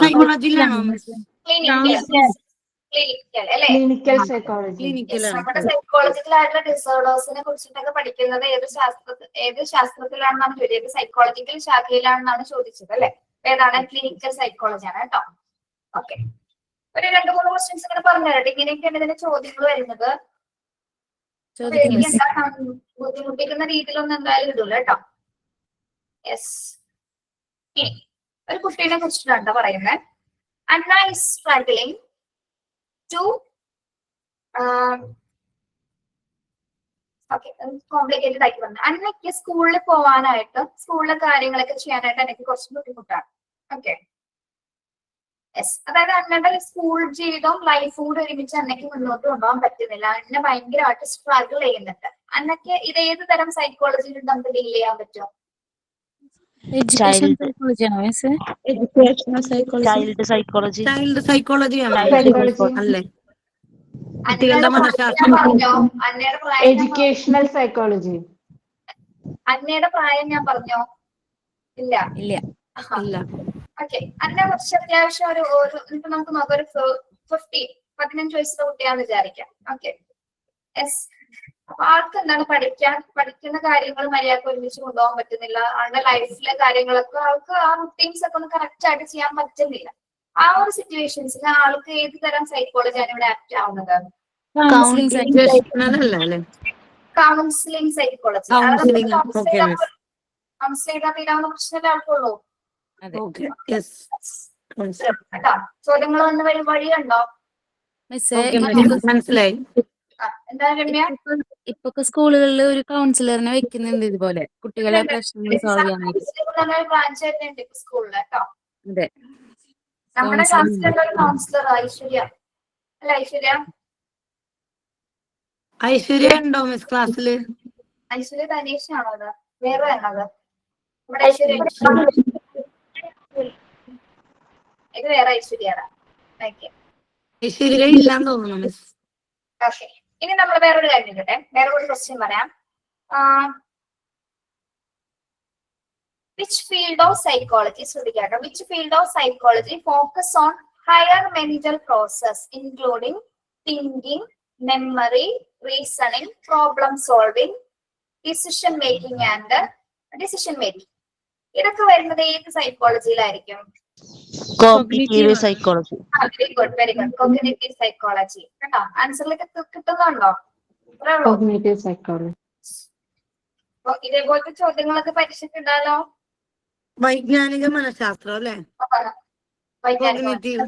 സൈക്കോളജിയിലാണോ? ക്ലിനിക്കൽ അല്ലെ? Clinical psychology. നമ്മുടെ സൈക്കോളജിക്കൽ ഡിസോർഡേഴ്സിനെ കുറിച്ചിട്ടൊക്കെ പഠിക്കുന്നത് ഏത് ശാസ്ത്രത്തിലാണെന്നാണ് ചോദിച്ചത്? ഏത് സൈക്കോളജിക്കൽ ശാഖയിലാണെന്നാണ് ചോദിച്ചത് അല്ലെ? ഏതാണ്? ക്ലിനിക്കൽ സൈക്കോളജി ആണ് കേട്ടോ. ഓക്കെ, ഒരു 2-3 ക്വസ്റ്റ്യൻസ് ഇങ്ങനെ പറഞ്ഞു തരട്ടെ. ഇങ്ങനെയൊക്കെയാണ് ഇതിന്റെ ചോദ്യങ്ങൾ വരുന്നത്. ബുദ്ധിമുട്ടിക്കുന്ന രീതിയിലൊന്നും എന്തായാലും ഇടൂല കേട്ടോ. യെസ്, ഇനി ഒരു കുട്ടീനെ കുറിച്ചിട്ടാണ് പറയുന്നത്. അന്ന ഈസ് സ്ട്രഗ്ലിംഗ് ടു കോംപ്ലിക്കേറ്റഡ് ആയിട്ട് പറഞ്ഞു. അന്നയ്ക്ക് സ്കൂളിൽ പോവാനായിട്ട്, സ്കൂളിലെ കാര്യങ്ങളൊക്കെ ചെയ്യാനായിട്ട് എനിക്ക് കുറച്ച് ബുദ്ധിമുട്ടാണ്. ഓക്കെ, യെസ്, അതായത് അന്നയുടെ സ്കൂൾ ജീവിതവും ലൈഫും കൂടെ ഒരുമിച്ച് അന്നയ്ക്ക് മുന്നോട്ട് കൊണ്ടുപോകാൻ പറ്റുന്നില്ല. അന്ന ഭയങ്കരമായിട്ട് സ്ട്രഗിൾ ചെയ്യുന്നുണ്ട്. അന്നയ്ക്ക് ഇത് ഏത് തരം സൈക്കോളജിയിൽ നമുക്ക് ഡീൽ ചെയ്യാൻ പറ്റും? ചൈൽഡ് സൈക്കോളജി അല്ലേ? പറഞ്ഞോ അന്നയുടെ പ്രായം? Educational psychology. അന്നയുടെ പ്രായം ഞാൻ പറഞ്ഞോ? ഇല്ല. ഓക്കെ, അന്ന കുറച്ച് അത്യാവശ്യം ഒരു നമുക്ക് നോക്കാം, ഒരു 15 വയസ്സുള്ള കുട്ടിയാന്ന് വിചാരിക്കാം. ഓക്കെ, യെസ്, അപ്പൊ ആൾക്ക് എന്താണ് പഠിക്കുന്ന കാര്യങ്ങൾ മര്യാദക്ക് ഒരുമിച്ച് കൊണ്ടുപോകാൻ പറ്റുന്നില്ല. ആളുടെ ലൈഫിലെ കാര്യങ്ങളൊക്കെ ആൾക്ക് ആ റുട്ടീൻസ് ഒക്കെ ഒന്ന് കറക്റ്റ് ആയിട്ട് ചെയ്യാൻ പറ്റുന്നില്ല. ആ ഒരു സിറ്റുവേഷൻസിൽ ആൾക്ക് ഏത് തരം സൈക്കോളജിയാണ് ഇവിടെ ആക്ട് ആവുന്നത്? Counselling psychology. കൗൺസിലിംഗ് തീരാവുന്ന പ്രശ്നമല്ലേ ആൾക്കുള്ളൂ. ചോദ്യങ്ങൾ വന്ന് വഴിയുണ്ടോ? മനസ്സിലായി. എന്താ രമ്യ? ഇപ്പൊ സ്കൂളുകളിൽ ഒരു കൗൺസിലറിനെ വെക്കുന്നുണ്ട് ഇതുപോലെ കുട്ടികളെ പ്രശ്നങ്ങൾ സോൾവ് ചെയ്യാനായിട്ട്. ബ്രാഞ്ച് തന്നെ സ്കൂളിൽ കേട്ടോ. അതെ, നമ്മുടെ ക്ലാസ്സിലുള്ള ഒരു കൗൺസിലർ ഐശ്വര്യ അല്ല? ഐശ്വര്യ ഉണ്ടോ മിസ് ക്ലാസ്സില്? ഐശ്വര്യ ധനേഷാണോ അത്? വേറെ ആണത്? ഇവിടെ ഐശ്വര്യ ഇത് വേറെ ഐശ്വര്യാണ്. ഓക്കെ ഐശ്വര്യ ഇല്ലാന്ന് തോന്നുന്നു മിസ്. ഓക്കെ, ഇനി നമ്മൾ വേറൊരു കാര്യം കേട്ടെ, വേറെ ഒരു ക്വസ്റ്റ്യൻ പറയാം. Which field of psychology, ശ്രദ്ധിക്കുക, which field of psychology focus on higher mental process including thinking, memory, reasoning, problem solving, decision making and decision making? ഇതൊക്കെ വരുന്നത് ഏത് സൈക്കോളജിയിലായിരിക്കും? Cognitive psychology. Very good, very good. Cognitive psychology. കേട്ടോ, ആൻസറിലേക്ക് കിട്ടുന്നുണ്ടോ? Cognitive psychology. ഇതേപോലത്തെ ചോദ്യങ്ങളൊക്കെ പരീക്ഷിച്ചിട്ടുണ്ടല്ലോ. വൈജ്ഞാനിക മനഃശാസ്ത്രം അല്ലെ? കോഗ്നിറ്റീവ്.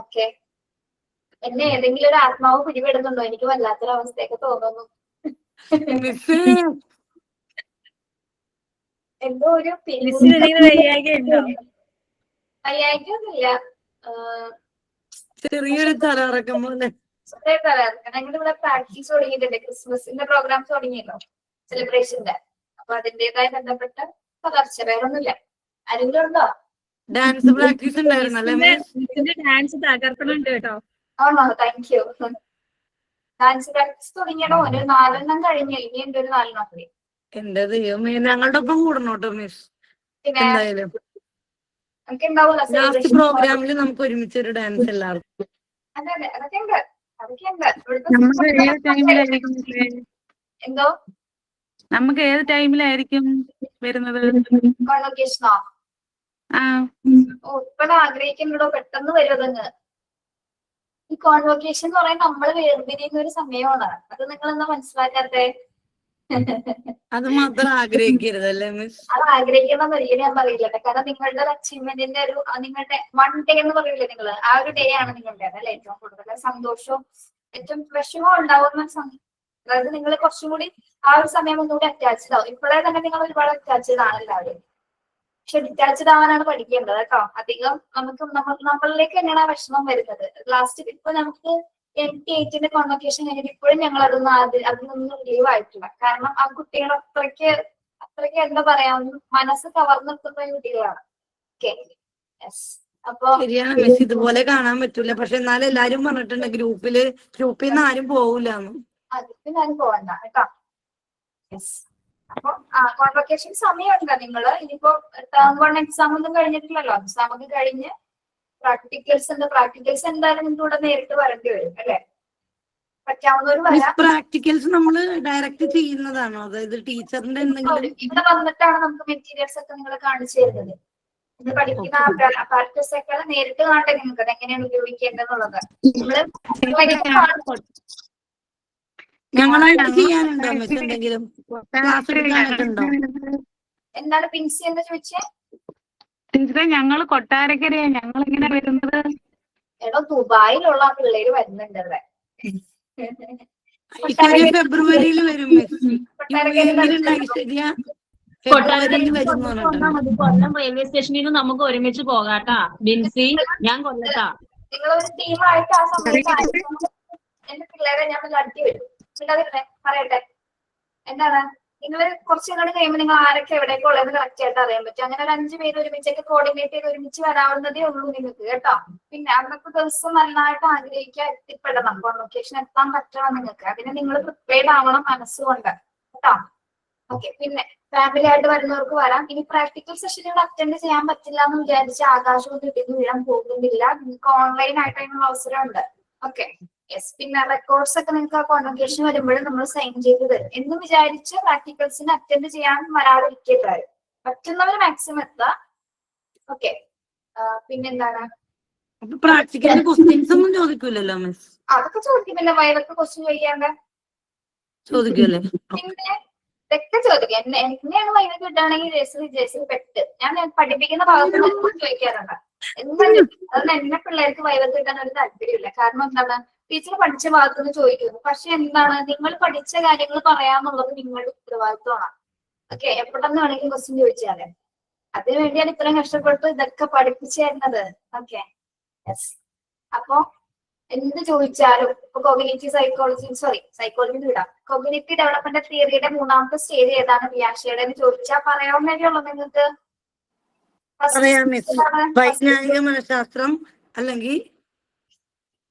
ഓക്കെ, എന്നെ ഏതെങ്കിലും ഒരു ആത്മാവ് പിടിപെടുന്നുണ്ടോ? എനിക്ക് വല്ലാത്തൊരു അവസ്ഥയൊക്കെ തോന്നുന്നു. എന്തോ ഒരു വയ്യായിക്കൊന്നുമില്ല, ചെറിയൊരു തലകറക്കം പോലെ. ഞങ്ങളിവിടെ പ്രാക്ടീസ് തുടങ്ങിയിട്ടുണ്ട്, ക്രിസ്മസിന്റെ പ്രോഗ്രാംസ് തുടങ്ങിയല്ലോ, സെലിബ്രേഷന്റെ. അപ്പൊ അതിന്റേതായ ബന്ധപ്പെട്ട പകർച്ച, വേറൊന്നുമില്ല. ആരെങ്കിലും ഉണ്ടോ? ഡാൻസ് പ്രാക്ടീസ് ഉണ്ടായിരുന്നല്ലേ? ഡാൻസ് തകർക്കണുണ്ട് കേട്ടോ. ആണോ? Thank you. ഡാൻസ് പ്രാക്ടീസ് തുടങ്ങിയണോ? ഒരു 4 കഴിഞ്ഞു, ഇനി എന്റെ ഒരു 4 കൂടി. എന്റെ ദൈവമേ, ഞങ്ങളുടെ ഒപ്പം കൂടണോട്ടോ മിസ്. പിന്നെ എന്തായാലും നമുക്ക് ഉണ്ടാവൂല ലാസ്റ്റ് പ്രോഗ്രാമിൽ നമുക്ക് ഒരുമിച്ച് ഒരു ഡാൻസ് എല്ലാവർക്കും. അതെ അതെ, അതൊക്കെ ഉണ്ട്, അതൊക്കെ ഉണ്ട്. എന്തോ നമുക്ക് ഏത് ടൈമിലായിരിക്കും വരുന്നത്? കോൺവൊക്കേഷനോ? ഓ, ഇപ്പഴ ആഗ്രഹിക്കുന്നുണ്ടോ? പെട്ടെന്ന് വരുന്നതങ്ങ്. ഈ കോൺവൊക്കേഷൻ എന്ന് പറയാൻ നമ്മൾ വേർതിരിയുന്ന ഒരു സമയമാണ്. അത് നിങ്ങൾ എന്താ മനസ്സിലാക്കാത്തെ? അത് മാത്രം ആഗ്രഹിക്കരുതല്ലേ മിസ്? അത് ആഗ്രഹിക്കുന്ന ഒരിക്കലും ഞാൻ പറയില്ല, കാരണം നിങ്ങളുടെ അച്ചീവ്മെന്റിന്റെ ഒരു നിങ്ങളുടെ 1 ഡേ എന്ന് പറയില്ലേ നിങ്ങൾ, ആ ഒരു ഡേ ആണ് നിങ്ങളുടെ അല്ലെ ഏറ്റവും കൂടുതൽ സന്തോഷവും ഏറ്റവും വിഷമവും ഉണ്ടാവുന്ന. അതായത് നിങ്ങൾ കുറച്ചും കൂടി ആ ഒരു സമയം ഒന്നുകൂടി അറ്റാച്ച്ഡ് ആവും. ഇപ്പോഴേ തന്നെ നിങ്ങൾ ഒരുപാട് അറ്റാച്ച്ഡ് ആണ് എല്ലാവരും. പക്ഷെ ഡിറ്റാച്ച്ഡ് ആവാനാണ് പഠിക്കേണ്ടത് കേട്ടോ. അധികം നമ്മളിലേക്ക് തന്നെയാണ് ആ വിഷമം വരുന്നത്. ലാസ്റ്റ് ഇപ്പൊ നമുക്ക് 8ന്റെ കോൺവൊക്കേഷൻ കഴിഞ്ഞിട്ട് ഇപ്പോഴും ഞങ്ങൾ അതിനൊന്നും റിലീവ് ആയിട്ടില്ല. കാരണം ആ കുട്ടികൾ അത്രയ്ക്ക് എന്താ പറയാ, മനസ്സ് കവർന്നെടുക്കുന്ന കുട്ടികളാണ്. ഓക്കെ, അപ്പൊ ശരിയാണ് മിസ്, ഇതുപോലെ കാണാൻ പറ്റൂല. പക്ഷെ എന്നാലും എല്ലാരും പറഞ്ഞിട്ടുണ്ട് ഗ്രൂപ്പിൽ നിന്ന് ആരും പോകൂലെന്ന്. അതിന് ആരും പോവണ്ട കേട്ടോ. അപ്പൊ കോൺവൊക്കേഷൻ സമയമുണ്ട്. നിങ്ങള് ഇനിയിപ്പോ ടേം 1 എക്സാം ഒന്നും കഴിഞ്ഞിട്ടില്ലല്ലോ. എക്സാം ഒക്കെ കഴിഞ്ഞ് പ്രാക്ടിക്കൽസ് ഉണ്ട്. പ്രാക്ടിക്കൽസ് എന്തായാലും നിങ്ങൾക്ക് ഇവിടെ നേരിട്ട് വരേണ്ടി വരും അല്ലെ? പറ്റാവുന്നവര് വരാം. പ്രാക്ടിക്കൽസ് നമ്മള് ഡയറക്റ്റ് ചെയ്യുന്നതാണോ? അതായത് ടീച്ചറിന്റെ എന്തെങ്കിലും ഇവിടെ വന്നിട്ടാണ് നമുക്ക് മെറ്റീരിയൽസ് ഒക്കെ നിങ്ങൾ കാണിച്ചു തരുന്നത്. ഇത് പഠിക്കുന്ന പ്രാക്ടീസ് ഒക്കെ നേരിട്ട് കാണട്ടെ നിങ്ങൾക്ക് അത് എങ്ങനെയാണ് ഉപയോഗിക്കേണ്ടതെന്നുള്ളത്. ഞങ്ങളായിട്ട് ചെയ്യാനുണ്ടോ മിസ്? എന്തെങ്കിലും ക്ലാസ് എടുക്കാനുണ്ടോ? എന്താണ് പിൻസി എന്ന് ചോദിച്ചേ? ടീച്ചറെ, ഞങ്ങൾ കൊട്ടാരക്കരയാ, ഞങ്ങൾ ഇങ്ങനെ വരുന്നത്. എടോ, ദുബായിലുള്ള പിള്ളേര് വരുന്നുണ്ട് ഇവിടെ. ഫെബ്രുവരിയിൽ വരും മിസ്. കൊല്ലം റെയിൽവേ സ്റ്റേഷനിൽ നിന്ന് നമുക്ക് ഒരുമിച്ച് പോകാട്ടാ ബിൻസി. ഞാൻ കൊല്ലത്താ. നിങ്ങളൊരു ടീമായിട്ട് ആ സമയത്ത് എന്റെ പിള്ളേരെ ഞാൻ നടത്തി വരും. പറയട്ടെ, എന്താണ് നിങ്ങൾ കുറച്ച് നാൾ കഴിയുമ്പോൾ നിങ്ങൾ ആരൊക്കെ എവിടേക്ക് ഉള്ളത് കറക്റ്റ് ആയിട്ട് അറിയാൻ പറ്റും. അങ്ങനെ ഒരു 5 പേര് ഒരുമിച്ചൊക്കെ കോർഡിനേറ്റ് ചെയ്ത് ഒരുമിച്ച് വരാവുന്നതേ ഉള്ളൂ നിങ്ങൾക്ക് കേട്ടോ. പിന്നെ അന്നത്തെ ദിവസം നന്നായിട്ട് ആഗ്രഹിക്കാൻ എത്തിപ്പെടണം, കോൺവൊക്കേഷൻ എത്താൻ പറ്റണം നിങ്ങൾക്ക്. അതിന് നിങ്ങൾ പ്രിപ്പയർഡ് ആവണം മനസ്സുകൊണ്ട് കേട്ടോ. ഓക്കെ, പിന്നെ ഫാമിലി ആയിട്ട് വരുന്നവർക്ക് വരാം. ഇനി പ്രാക്ടിക്കൽ സെഷനുകൾ അറ്റൻഡ് ചെയ്യാൻ പറ്റില്ല എന്ന് വിചാരിച്ച് ആകാശമൊന്നും ഇടിഞ്ഞു വീഴാൻ പോകുന്നില്ല. നിങ്ങൾക്ക് ഓൺലൈൻ ആയിട്ട് അതിനുള്ള അവസരമുണ്ട്. Okay, yes. പിന്നെ റെക്കോർഡ്സ് ഒക്കെ നിങ്ങൾക്ക് ആ കോൺവൊക്കേഷൻ വരുമ്പോഴും നമ്മൾ സൈൻ ചെയ്ത് തരും എന്ന് വിചാരിച്ച് പ്രാക്ടിക്കൽസിന് അറ്റൻഡ് ചെയ്യാൻ വരാതിരിക്കരുത്. പറ്റുന്നവർ മാക്സിമം എത്തുക. ഓക്കെ, പിന്നെന്താണ്? പ്രാക്ടിക്കൽ ക്വസ്റ്റ്യൻസ് ഒന്നും ചോദിക്കൂലല്ലോ മിസ്? അതൊക്കെ ചോദിക്കും. പിന്നെ വയലൊക്കെ ക്വസ്റ്റ്യൻ ചോദിക്കാണ്ട് ചോദിക്കൂല്ലേ? പിന്നെ ഇതൊക്കെ ചോദിക്കാം. എന്നെയാണ് വൈകി കിട്ടുകയാണെങ്കിൽ ജേഴ്സി പെട്ട് ഞാൻ പഠിപ്പിക്കുന്ന ഭാഗത്ത് ചോദിക്കാറുണ്ട്. എന്തായാലും അതൊന്നും എന്നെ പിള്ളേർക്ക് വൈകി കിട്ടാൻ ഒരു താല്പര്യമില്ല. കാരണം എന്താണ്, ടീച്ചർ പഠിച്ച ഭാഗത്തുനിന്ന് ചോദിക്കുന്നു. പക്ഷെ എന്താണ്, നിങ്ങൾ പഠിച്ച കാര്യങ്ങൾ പറയാന്നുള്ളത് നിങ്ങളുടെ ഉത്തരവാദിത്വമാണ്. ഓക്കെ, എപ്പോഴെന്ന് വേണമെങ്കിൽ ക്വസ്റ്റ്യൻ ചോദിച്ചാല് അതിനു വേണ്ടിയാണ് ഇത്രയും കഷ്ടപ്പെട്ട് ഇതൊക്കെ പഠിപ്പിച്ചു തരുന്നത്. Okay, yes. അപ്പൊ എന്ത് ചോദിച്ചാലും ഇപ്പൊ കോഗ്നിറ്റീവ് സൈക്കോളജി വിടാം. കോഗ്നിറ്റീവ് ഡെവലപ്മെന്റ് തിയറിയുടെ 3ാമത്തെ സ്റ്റേജ് ഏതാണ് പിയാഷയുടെ എന്ന് ചോദിച്ചാൽ പറയാവുന്നതേ നിങ്ങൾക്ക്. പറയാം മിസ്. വൈജ്ഞാനിക മനഃശാസ്ത്രം അല്ലെങ്കിൽ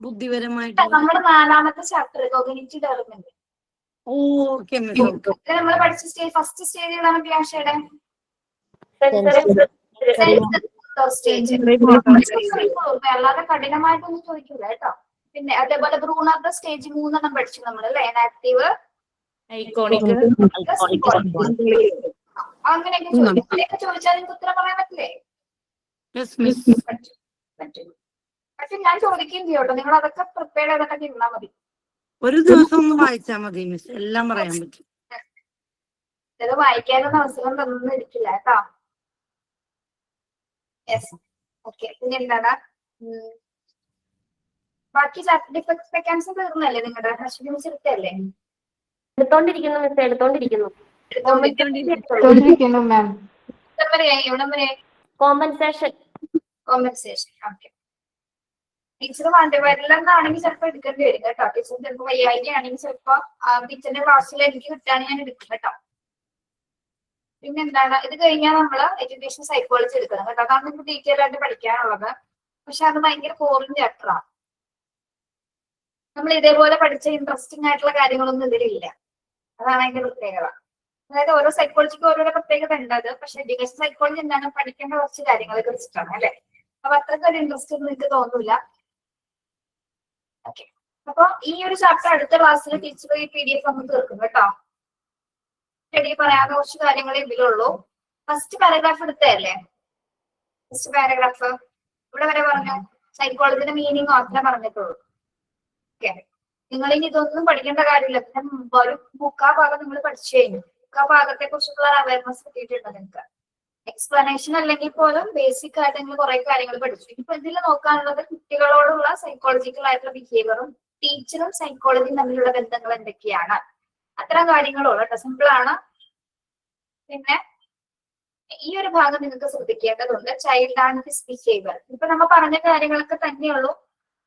ബുദ്ധിപരമായിട്ട് നമ്മുടെ 4ാമത്തെ chapter cognitive development. Okay miss. നമ്മൾ പഠിച്ച സ്റ്റേജ് ഫസ്റ്റ് സ്റ്റേജ് ഏതാണ് പിയാഷയുടെ? സ്റ്റേജ്. അല്ലാതെ കഠിനമായിട്ടൊന്നും ചോദിക്കില്ല കേട്ടോ. പിന്നെ അതേപോലെ ബ്രൂണറുടെ സ്റ്റേജ് 3 പഠിച്ചു നമ്മൾ അല്ലെ. ആക്റ്റീവ്, ഐക്കോണിക്, അങ്ങനെയൊക്കെ ചോദിക്കും. ചോദിച്ചാൽ നിങ്ങൾക്ക് ഉത്തരം പറയാൻ പറ്റില്ലേ? പറ്റും. പക്ഷെ ഞാൻ ചോദിക്കുകയും ചെയ്യോട്ടോ, നിങ്ങൾ അതൊക്കെ പ്രിപ്പയർ ചെയ്തിട്ടൊക്കെ ഇരുന്നാൽ മതി. ഒരു ദിവസം ഒന്ന് വായിച്ചാൽ മതി മിസ്, എല്ലാം പറയാൻ പറ്റും. ഇത് വായിക്കാനൊന്നും അവസരം തന്നിരിക്കില്ല കേട്ടോ. Yes, okay. പിന്നെ എന്താണ് ബാക്കി ഡിഫക്ട് മെക്കാനിസം തീർന്നല്ലേ നിങ്ങളുടെ? അശ്വിനി മിസ് എടുത്തല്ലേ? എടുത്തോണ്ടിരിക്കുന്നു മിസ്, എടുത്തോണ്ടിരിക്കുന്നു. മാം. എവിടം വരെ? കോമ്പൻസേഷൻ. ഓക്കെ. ടീച്ചർ വരില്ലെന്നാണെങ്കിൽ ചിലപ്പോ എടുക്കേണ്ടി വരും കേട്ടോ. ടീച്ചർ ചിലപ്പോ വയ്യായികയാണെങ്കിൽ ചിലപ്പോ ടീച്ചറിന്റെ ക്ലാസ്സിൽ എനിക്ക് കിട്ടുകയാണെങ്കിൽ ഞാൻ എടുക്കും കേട്ടോ. പിന്നെന്താണ്, ഇത് കഴിഞ്ഞാൽ നമ്മള് എഡ്യൂക്കേഷൻ സൈക്കോളജി എടുക്കണം കേട്ടോ. അതാണ് നിങ്ങൾക്ക് ഡീറ്റെയിൽ ആയിട്ട് പഠിക്കാനുള്ളത്. പക്ഷെ അത് ഭയങ്കര ബോറിംഗ് ചാപ്റ്ററാണ്. നമ്മൾ ഇതേപോലെ പഠിച്ച ഇൻട്രസ്റ്റിംഗ് ആയിട്ടുള്ള കാര്യങ്ങളൊന്നും ഇതിലില്ല. അതാണ് അതിന്റെ പ്രത്യേകത. അതായത് ഓരോ സൈക്കോളജിക്ക് ഓരോരോ പ്രത്യേകത ഉണ്ട്. അത് പക്ഷെ എഡ്യൂക്കേഷൻ സൈക്കോളജി എന്താണ്, പഠിക്കേണ്ട കുറച്ച് കാര്യങ്ങളെ കുറിച്ചിട്ടാണ് അല്ലെ. അപ്പൊ അത്രയ്ക്ക് ഒരു ഇൻട്രസ്റ്റ് നിങ്ങൾക്ക് തോന്നില്ല. ഓക്കെ. അപ്പൊ ഈ ഒരു ചാപ്റ്റർ അടുത്ത ക്ലാസ്സിൽ ടീച്ചർ ഈ PDF നമുക്ക് തീർക്കും കേട്ടോ. പറയാവുന്ന കുറച്ച് കാര്യങ്ങളെ ഇതിലുള്ളൂ. ഫസ്റ്റ് പാരഗ്രാഫ് എടുത്തല്ലേ? ഫസ്റ്റ് പാരഗ്രാഫ് ഇവിടെ വരെ പറഞ്ഞു. സൈക്കോളജിന്റെ മീനിങ് മാത്രമേ പറഞ്ഞിട്ടുള്ളൂ. ഓക്കെ. നിങ്ങൾ ഇനി ഇതൊന്നും പഠിക്കേണ്ട കാര്യമില്ല. പിന്നെ ഒരു ഭാഗം നിങ്ങൾ പഠിച്ചു കഴിഞ്ഞു. ഭാഗത്തെ കുറിച്ചുള്ള അവയർനെസ് കിട്ടിയിട്ടുണ്ട് നിങ്ങൾക്ക്. എക്സ്പ്ലനേഷൻ അല്ലെങ്കിൽ പോലും ബേസിക് ആയിട്ട് നിങ്ങൾ കുറെ കാര്യങ്ങൾ പഠിച്ചു. ഇപ്പൊ ഇതിൽ നോക്കാനുള്ളത് കുട്ടികളോടുള്ള സൈക്കോളജിക്കൽ ആയിട്ടുള്ള ബിഹേവിയറും ടീച്ചറും സൈക്കോളജിയും തമ്മിലുള്ള ബന്ധങ്ങൾ എന്തൊക്കെയാണ്, അത്തരം കാര്യങ്ങളുള്ളൂ കേട്ടോ. സിമ്പിൾ ആണ്. പിന്നെ ഈ ഒരു ഭാഗം നിങ്ങൾക്ക് ശ്രദ്ധിക്കേണ്ടതുണ്ട്. Child and his behaviour. ഇപ്പൊ നമ്മൾ പറഞ്ഞ കാര്യങ്ങളൊക്കെ തന്നെയുള്ളൂ.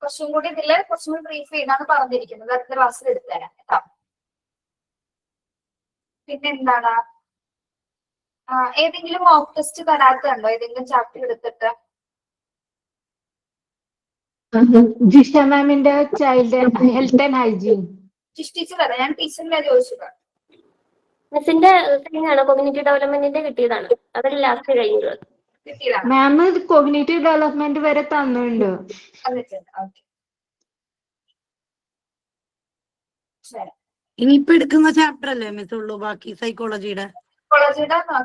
കുറച്ചും കൂടി ഇതില് കുറച്ചും കൂടി ബ്രീഫ് ചെയ്താണ് പറഞ്ഞിരിക്കുന്നത്. അടുത്ത ക്ലാസ്സിൽ എടുത്തുതരാം കേട്ടോ. പിന്നെ എന്താണ്, ഏതെങ്കിലും മോക്ക് ടെസ്റ്റ് തരാത്തുണ്ടോ ഏതെങ്കിലും ചാപ്റ്റർ എടുത്തിട്ട്? ജിഷ മാമിന്റെ child health and hygiene. Jish teacher അല്ല, ഞാൻ ടീച്ചറിനെ ചോദിച്ചത്. മിസ്സിന്റെ കഴിഞ്ഞാണ് കോഗ്നിറ്റീവ് ഡെവലപ്മെന്റിന്റെ കിട്ടിയതാണ്. അതിൽ ലാസ്റ്റ് കഴിഞ്ഞത് കിട്ടിയതാണ്. മാം കോഗ്നിറ്റീവ് ഡെവലപ്മെന്റ് വരെ തന്നിട്ടുണ്ട്. ഇനിയിപ്പോ എടുക്കുന്ന ചാപ്റ്റർ അല്ലേ മിസ് ഉള്ളൂ ബാക്കി സൈക്കോളജിയുടെ?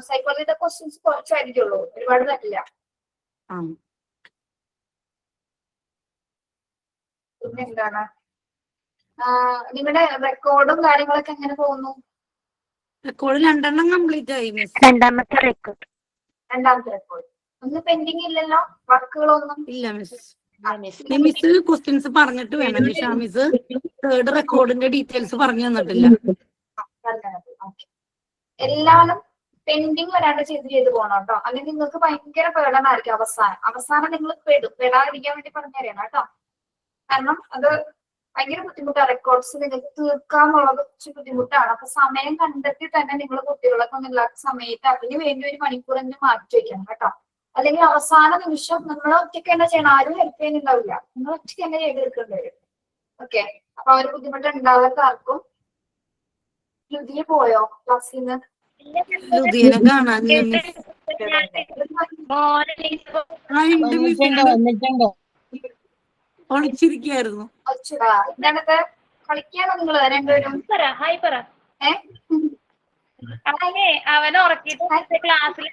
സൈക്കോളജിയുടെ ക്വസ്റ്റ്യൻസ് കുറച്ചായിരിക്കുള്ളൂ, ഒരുപാട് തരില്ല. പിന്നെ എന്താണ്, നിങ്ങളുടെ റെക്കോർഡും കാര്യങ്ങളൊക്കെ എങ്ങനെ പോകുന്നു? റെക്കോർഡ് 2 എണ്ണം കംപ്ലീറ്റ് ആയി മിസ്. രണ്ടാമത്തെ റെക്കോർഡ്. ഒന്നും പെൻഡിങ് ഇല്ലല്ലോ, വർക്കുകളൊന്നും ഇല്ല മിസ്. മിസ് ക്വസ്റ്റ്യൻസ് പറഞ്ഞിട്ട് വേണം. നിഷ മിസ് 3rd റെക്കോർഡിന്റെ ഡീറ്റെയിൽസ് പറഞ്ഞു തന്നിട്ടില്ല. എല്ലാവരും പെൻഡിങ് വരാണ്ട് ചെയ്ത് പോകണം കേട്ടോ. അല്ലെങ്കിൽ നിങ്ങൾക്ക് ഭയങ്കര പേടനായിരിക്കും അവസാനം നിങ്ങൾ പെടാതിരിക്കാൻ വേണ്ടി പറഞ്ഞുതരണം കേട്ടോ. കാരണം അത് ഭയങ്കര ബുദ്ധിമുട്ടാണ്. റെക്കോർഡ്സ് നിങ്ങൾക്ക് തീർക്കാന്നുള്ളത് കുറച്ച് ബുദ്ധിമുട്ടാണ്. അപ്പൊ സമയം കണ്ടെത്തി തന്നെ നിങ്ങൾ കുട്ടികളൊക്കെ ഒന്നും ഇല്ലാത്ത സമയത്ത് അതിന് വേണ്ടി 1 മണിക്കൂർ തന്നെ മാറ്റി വെക്കണം കേട്ടോ. അല്ലെങ്കിൽ അവസാന നിമിഷം നിങ്ങൾ ഒറ്റയ്ക്ക് തന്നെ ചെയ്യണം. ആരും ഹെൽപ്പ് ചെയ്യുന്നുണ്ടാവില്ല, നിങ്ങൾ ഒറ്റയ്ക്ക് തന്നെ ചെയ്തെടുക്കേണ്ടി വരും. ഓക്കെ. അപ്പൊ ആ ഒരു ബുദ്ധിമുട്ട് ഉണ്ടാകാത്ത ആർക്കും. ലുതിയെ പോയോ ക്ലാസ്സിൽ നിന്ന്? ലുതിയെ കാണാൻ ഒളിച്ചിരിക്കായിരുന്നു. ഇതാണത് കളിക്കാണോ നിങ്ങള് രണ്ടുപേരും? അവനെ ഉറക്കിട്ട് ക്ലാസ്സിൽ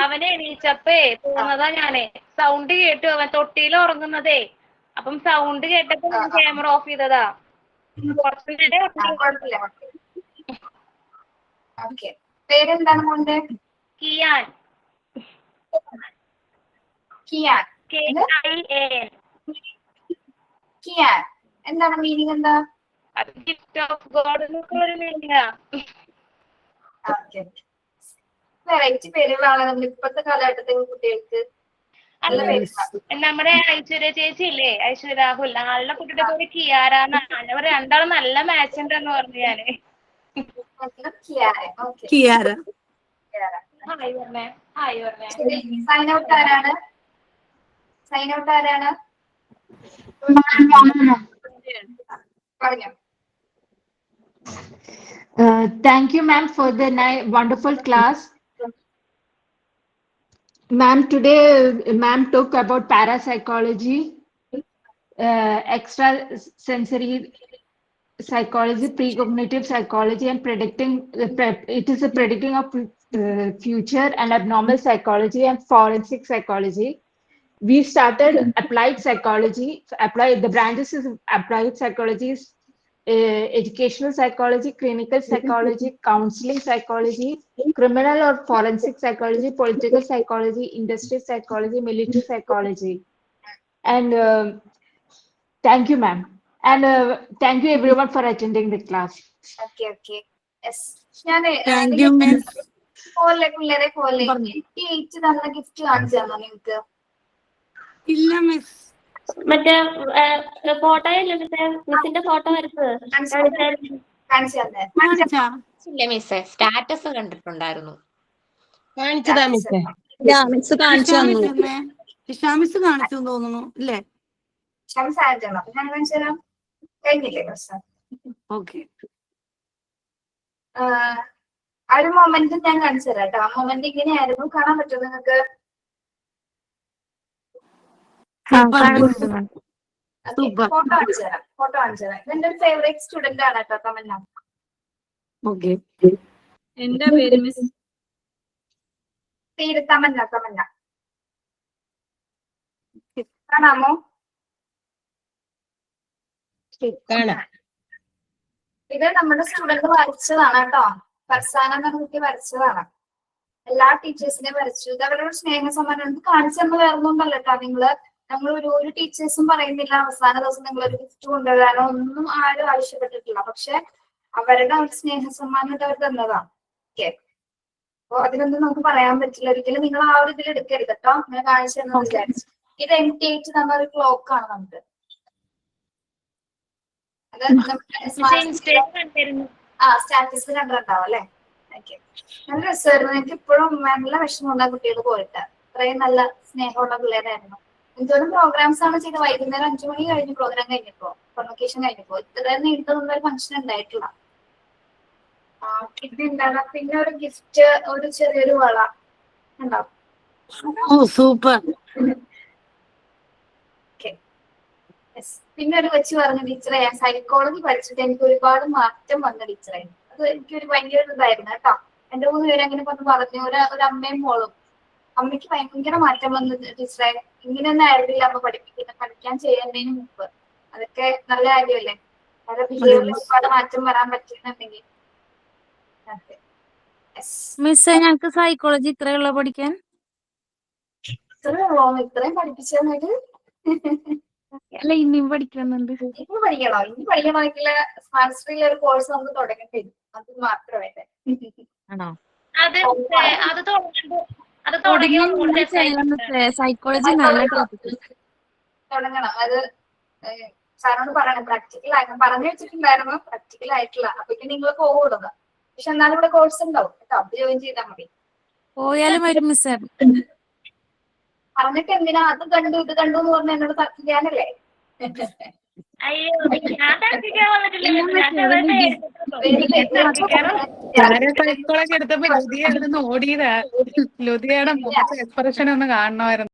അവനെ എണീച്ചപ്പേ പോകുന്നതാ ഞാനേ. സൗണ്ട് കേട്ടു അവൻ തൊട്ടിയിൽ ഉറങ്ങുന്നതേ. അപ്പം സൗണ്ട് കേട്ടപ്പോ ഞാൻ ക്യാമറ ഓഫ് ചെയ്തതാ. പേരെന്താണ് മോന്റെ? കിയാൻ. കിയാൻ. കിയാൻ എന്താണ് മീനിങ്? എന്താ? ഗിഫ്റ്റ് ഓഫ് ഗോഡ് എന്നൊക്കെ ഒരു മീനിങ്ങാ. വെറൈറ്റി പേരുകളാണ് നമ്മൾ ഇപ്പോഴത്തെ കാലഘട്ടത്തിൽ കുട്ടികൾക്ക്. അല്ല നമ്മുടെ ഐശ്വര്യ ചേച്ചി ഇല്ലേ, ഐശ്വര്യ രാഹുൽ, ആളുടെ കുട്ടിയുടെ പേര് കിയാര എന്നാണ്. അവർ രണ്ടാളും നല്ല മാച്ച് ഉണ്ടെന്ന് പറഞ്ഞു ഞാന്. കിയാര. ഹായ് പറഞ്ഞേ, ഹായ് പറഞ്ഞേ. സൈൻ ഔട്ട് ആരാണ്? സൈൻ ഔട്ട് ആരാണ്? പറഞ്ഞോ. Thank you, ma'am, for the wonderful class. Ma'am, today ma'am took about parapsychology, extra sensory psychology, precognitive psychology, and predicting. It is a predicting of future, and abnormal psychology and forensic psychology. We started applied psychology. The branches is applied psychology, educational psychology, clinical psychology, counseling psychology, criminal or forensic psychology, political psychology, industry psychology, military psychology. And thank you, ma'am. And thank you everyone for attending the class. Okay. Yes. ഞാൻ Thank you, miss. പിള്ളേരെ പോലെ ഈ ഏറ്റ് തന്ന gift കാണിച്ചു തന്നോ നിങ്ങൾക്ക്? ഇല്ല മിസ്. മറ്റേ ഫോട്ടോ ഇല്ല മിസ്സിന്റെ ഫോട്ടോ വരച്ചത് കാണിച്ചു തന്നെ. കാണിച്ചാ മിസ്സേ സ്റ്റാറ്റസ് കണ്ടിട്ടുണ്ടായിരുന്നു. കാണിച്ചതാ മിസ്സേ. മിസ് കാണിച്ചു തന്നു. ഇഷാമിസ് കാണിച്ചു തോന്നുന്നു അല്ലേ? ഷംസ് ആയിട്ടാണോ? ഞാൻ കാണിച്ചു തരാം. കഴിഞ്ഞില്ലേ പ്രശ്നം? ഓക്കെ. ആ ഒരു മൊമെന്റ് ഞാൻ കാണിച്ചു തരാം കേട്ടോ. ആ മൊമെന്റ് ഇങ്ങനെയായിരുന്നു. കാണാൻ പറ്റുമോ നിങ്ങൾക്ക്? ഫോട്ടോ കാണിച്ചു തരാം. ഇതെന്റെ ഒരു ഫേവറേറ്റ് സ്റ്റുഡന്റ് ആണ് കേട്ടോ തമന്ന. ഓക്കെ. എന്റെ പേര് മിസ് പേര് തമന്ന. കാണാമോ? കാണാം. ഇത് നമ്മുടെ സ്റ്റുഡന്റ് വരച്ചതാണ് കേട്ടോ. ഫർസാന എന്ന കുട്ടി വരച്ചതാണ്. എല്ലാ ടീച്ചേഴ്സിനെയും വരച്ചു. ഇത് അവരുടെ സ്നേഹ സമ്മാനം കാണിച്ചു തന്ന വേറൊന്നുമല്ല കേട്ടോ. നമ്മൾ ഒരു ടീച്ചേഴ്സും പറയുന്നില്ല അവസാന ദിവസം നിങ്ങൾ ഒരു ഗിഫ്റ്റ് കൊണ്ടുവരാനോ ഒന്നും ആരും ആവശ്യപ്പെട്ടിട്ടില്ല. പക്ഷെ അവരുടെ ഒരു സ്നേഹ സമ്മാനമായിട്ട് അവർ തന്നതാണ്. ഓക്കെ. അപ്പൊ അതിനൊന്നും നമുക്ക് പറയാൻ പറ്റില്ല. ഒരിക്കലും നിങ്ങൾ ആ ഒരു ഇതിൽ എടുക്കരുത് കേട്ടോ. അങ്ങനെ കാണിച്ചു തന്നു വിചാരിച്ചു. ഇത് MT8 തന്ന ഒരു ക്ലോക്ക് ആണ് നമുക്ക്. സ്റ്റാറ്റസ് കണ്ടിട്ടുണ്ടാവും അല്ലെ? ഓക്കെ. നല്ല രസമായിരുന്നു. എനിക്ക് ഇപ്പോഴും നല്ല വിഷമമുണ്ട് കുട്ടികൾ പോയിട്ട്. അത്രയും നല്ല സ്നേഹമുള്ള പിള്ളേരായിരുന്നു. എന്തോരം പ്രോഗ്രാംസ് ആണ് ചെയ്തത്. വൈകുന്നേരം 5 മണി കഴിഞ്ഞ് പ്രോഗ്രാം കഴിഞ്ഞപ്പോ, കോൺവൊക്കേഷൻ കഴിഞ്ഞപ്പോ ഇത്രയും നീണ്ടതൊന്നും ഒരു ഫംഗ്ഷൻ ഉണ്ടായിട്ടില്ല. ഇത് ഉണ്ടാകാം. പിന്നെ ഒരു ഗിഫ്റ്റ്, ഒരു ചെറിയൊരു വള ഉണ്ടാവും. സൂപ്പർ. പിന്നെ ഒരു വെച്ച് പറഞ്ഞു ടീച്ചറെ, ഞാൻ സൈക്കോളജി പഠിച്ചിട്ട് എനിക്ക് ഒരുപാട് മാറ്റം വന്ന ടീച്ചറായിരുന്നു. അത് എനിക്കൊരു ഭയങ്കര ഇതായിരുന്നു കേട്ടോ. 2-3 പേര് അങ്ങനെ പറഞ്ഞു. ഒരു അമ്മയും മോളും. അമ്മയ്ക്ക് ഭയങ്കര മാറ്റം വന്നു ടീച്ചറെ. ഇങ്ങനെയൊന്നും ആയിരുന്നില്ല അമ്മ പഠിക്കാൻ ചെയ്യുന്നതിന് മുമ്പ്. അതൊക്കെ നല്ല കാര്യമല്ലേ? അവരുടെ ബിഹേവിയറിൽ ഒരുപാട് മാറ്റം വരാൻ പറ്റുന്നുണ്ടെങ്കിൽ. മിസ്സേ ഞങ്ങക്ക് സൈക്കോളജി ഇത്രയുള്ള പഠിക്കാൻ? ഇത്രയും പഠിപ്പിച്ചെന്നിട്ട് അല്ല ഇനിയും പഠിക്കണമെന്നുണ്ട്. ഇനി പഠിക്കണമെങ്കിൽ സ്മാർട്ട് സ്ട്രീമിൽ ഒരു കോഴ്സ് നമുക്ക് തുടങ്ങേണ്ടി വരും. അത് മാത്രമേ. ആണോ? സൈക്കോളജി നല്ല തുടങ്ങണം. അത് സാറിനോട് പറയണം. പ്രാക്ടിക്കൽ ആയിരുന്നു പറഞ്ഞു വെച്ചിട്ടുണ്ടായിരുന്നു. പ്രാക്ടിക്കൽ ആയിട്ടില്ല. അപ്പൊ നിങ്ങൾ പോകുന്നത്. പക്ഷെ എന്നാലും ഇവിടെ കോഴ്സ് ഉണ്ടാവും കേട്ടോ. അത് ജോയിൻ ചെയ്താൽ മതി. പോയാലും വരും മിസ്സേ. പറഞ്ഞിട്ട് എന്തിനാ അത് കണ്ടു ഇത് കണ്ടു എന്ന് പറഞ്ഞ എന്നോട് തർക്കിക്കാനല്ലേ? സൈക്കോളജി എടുത്തപ്പോ ലുതിയ ഓടിയതാ. ലുതിയയുടെ എക്സ്പ്രഷൻ ഒന്ന് കാണണമായിരുന്നു.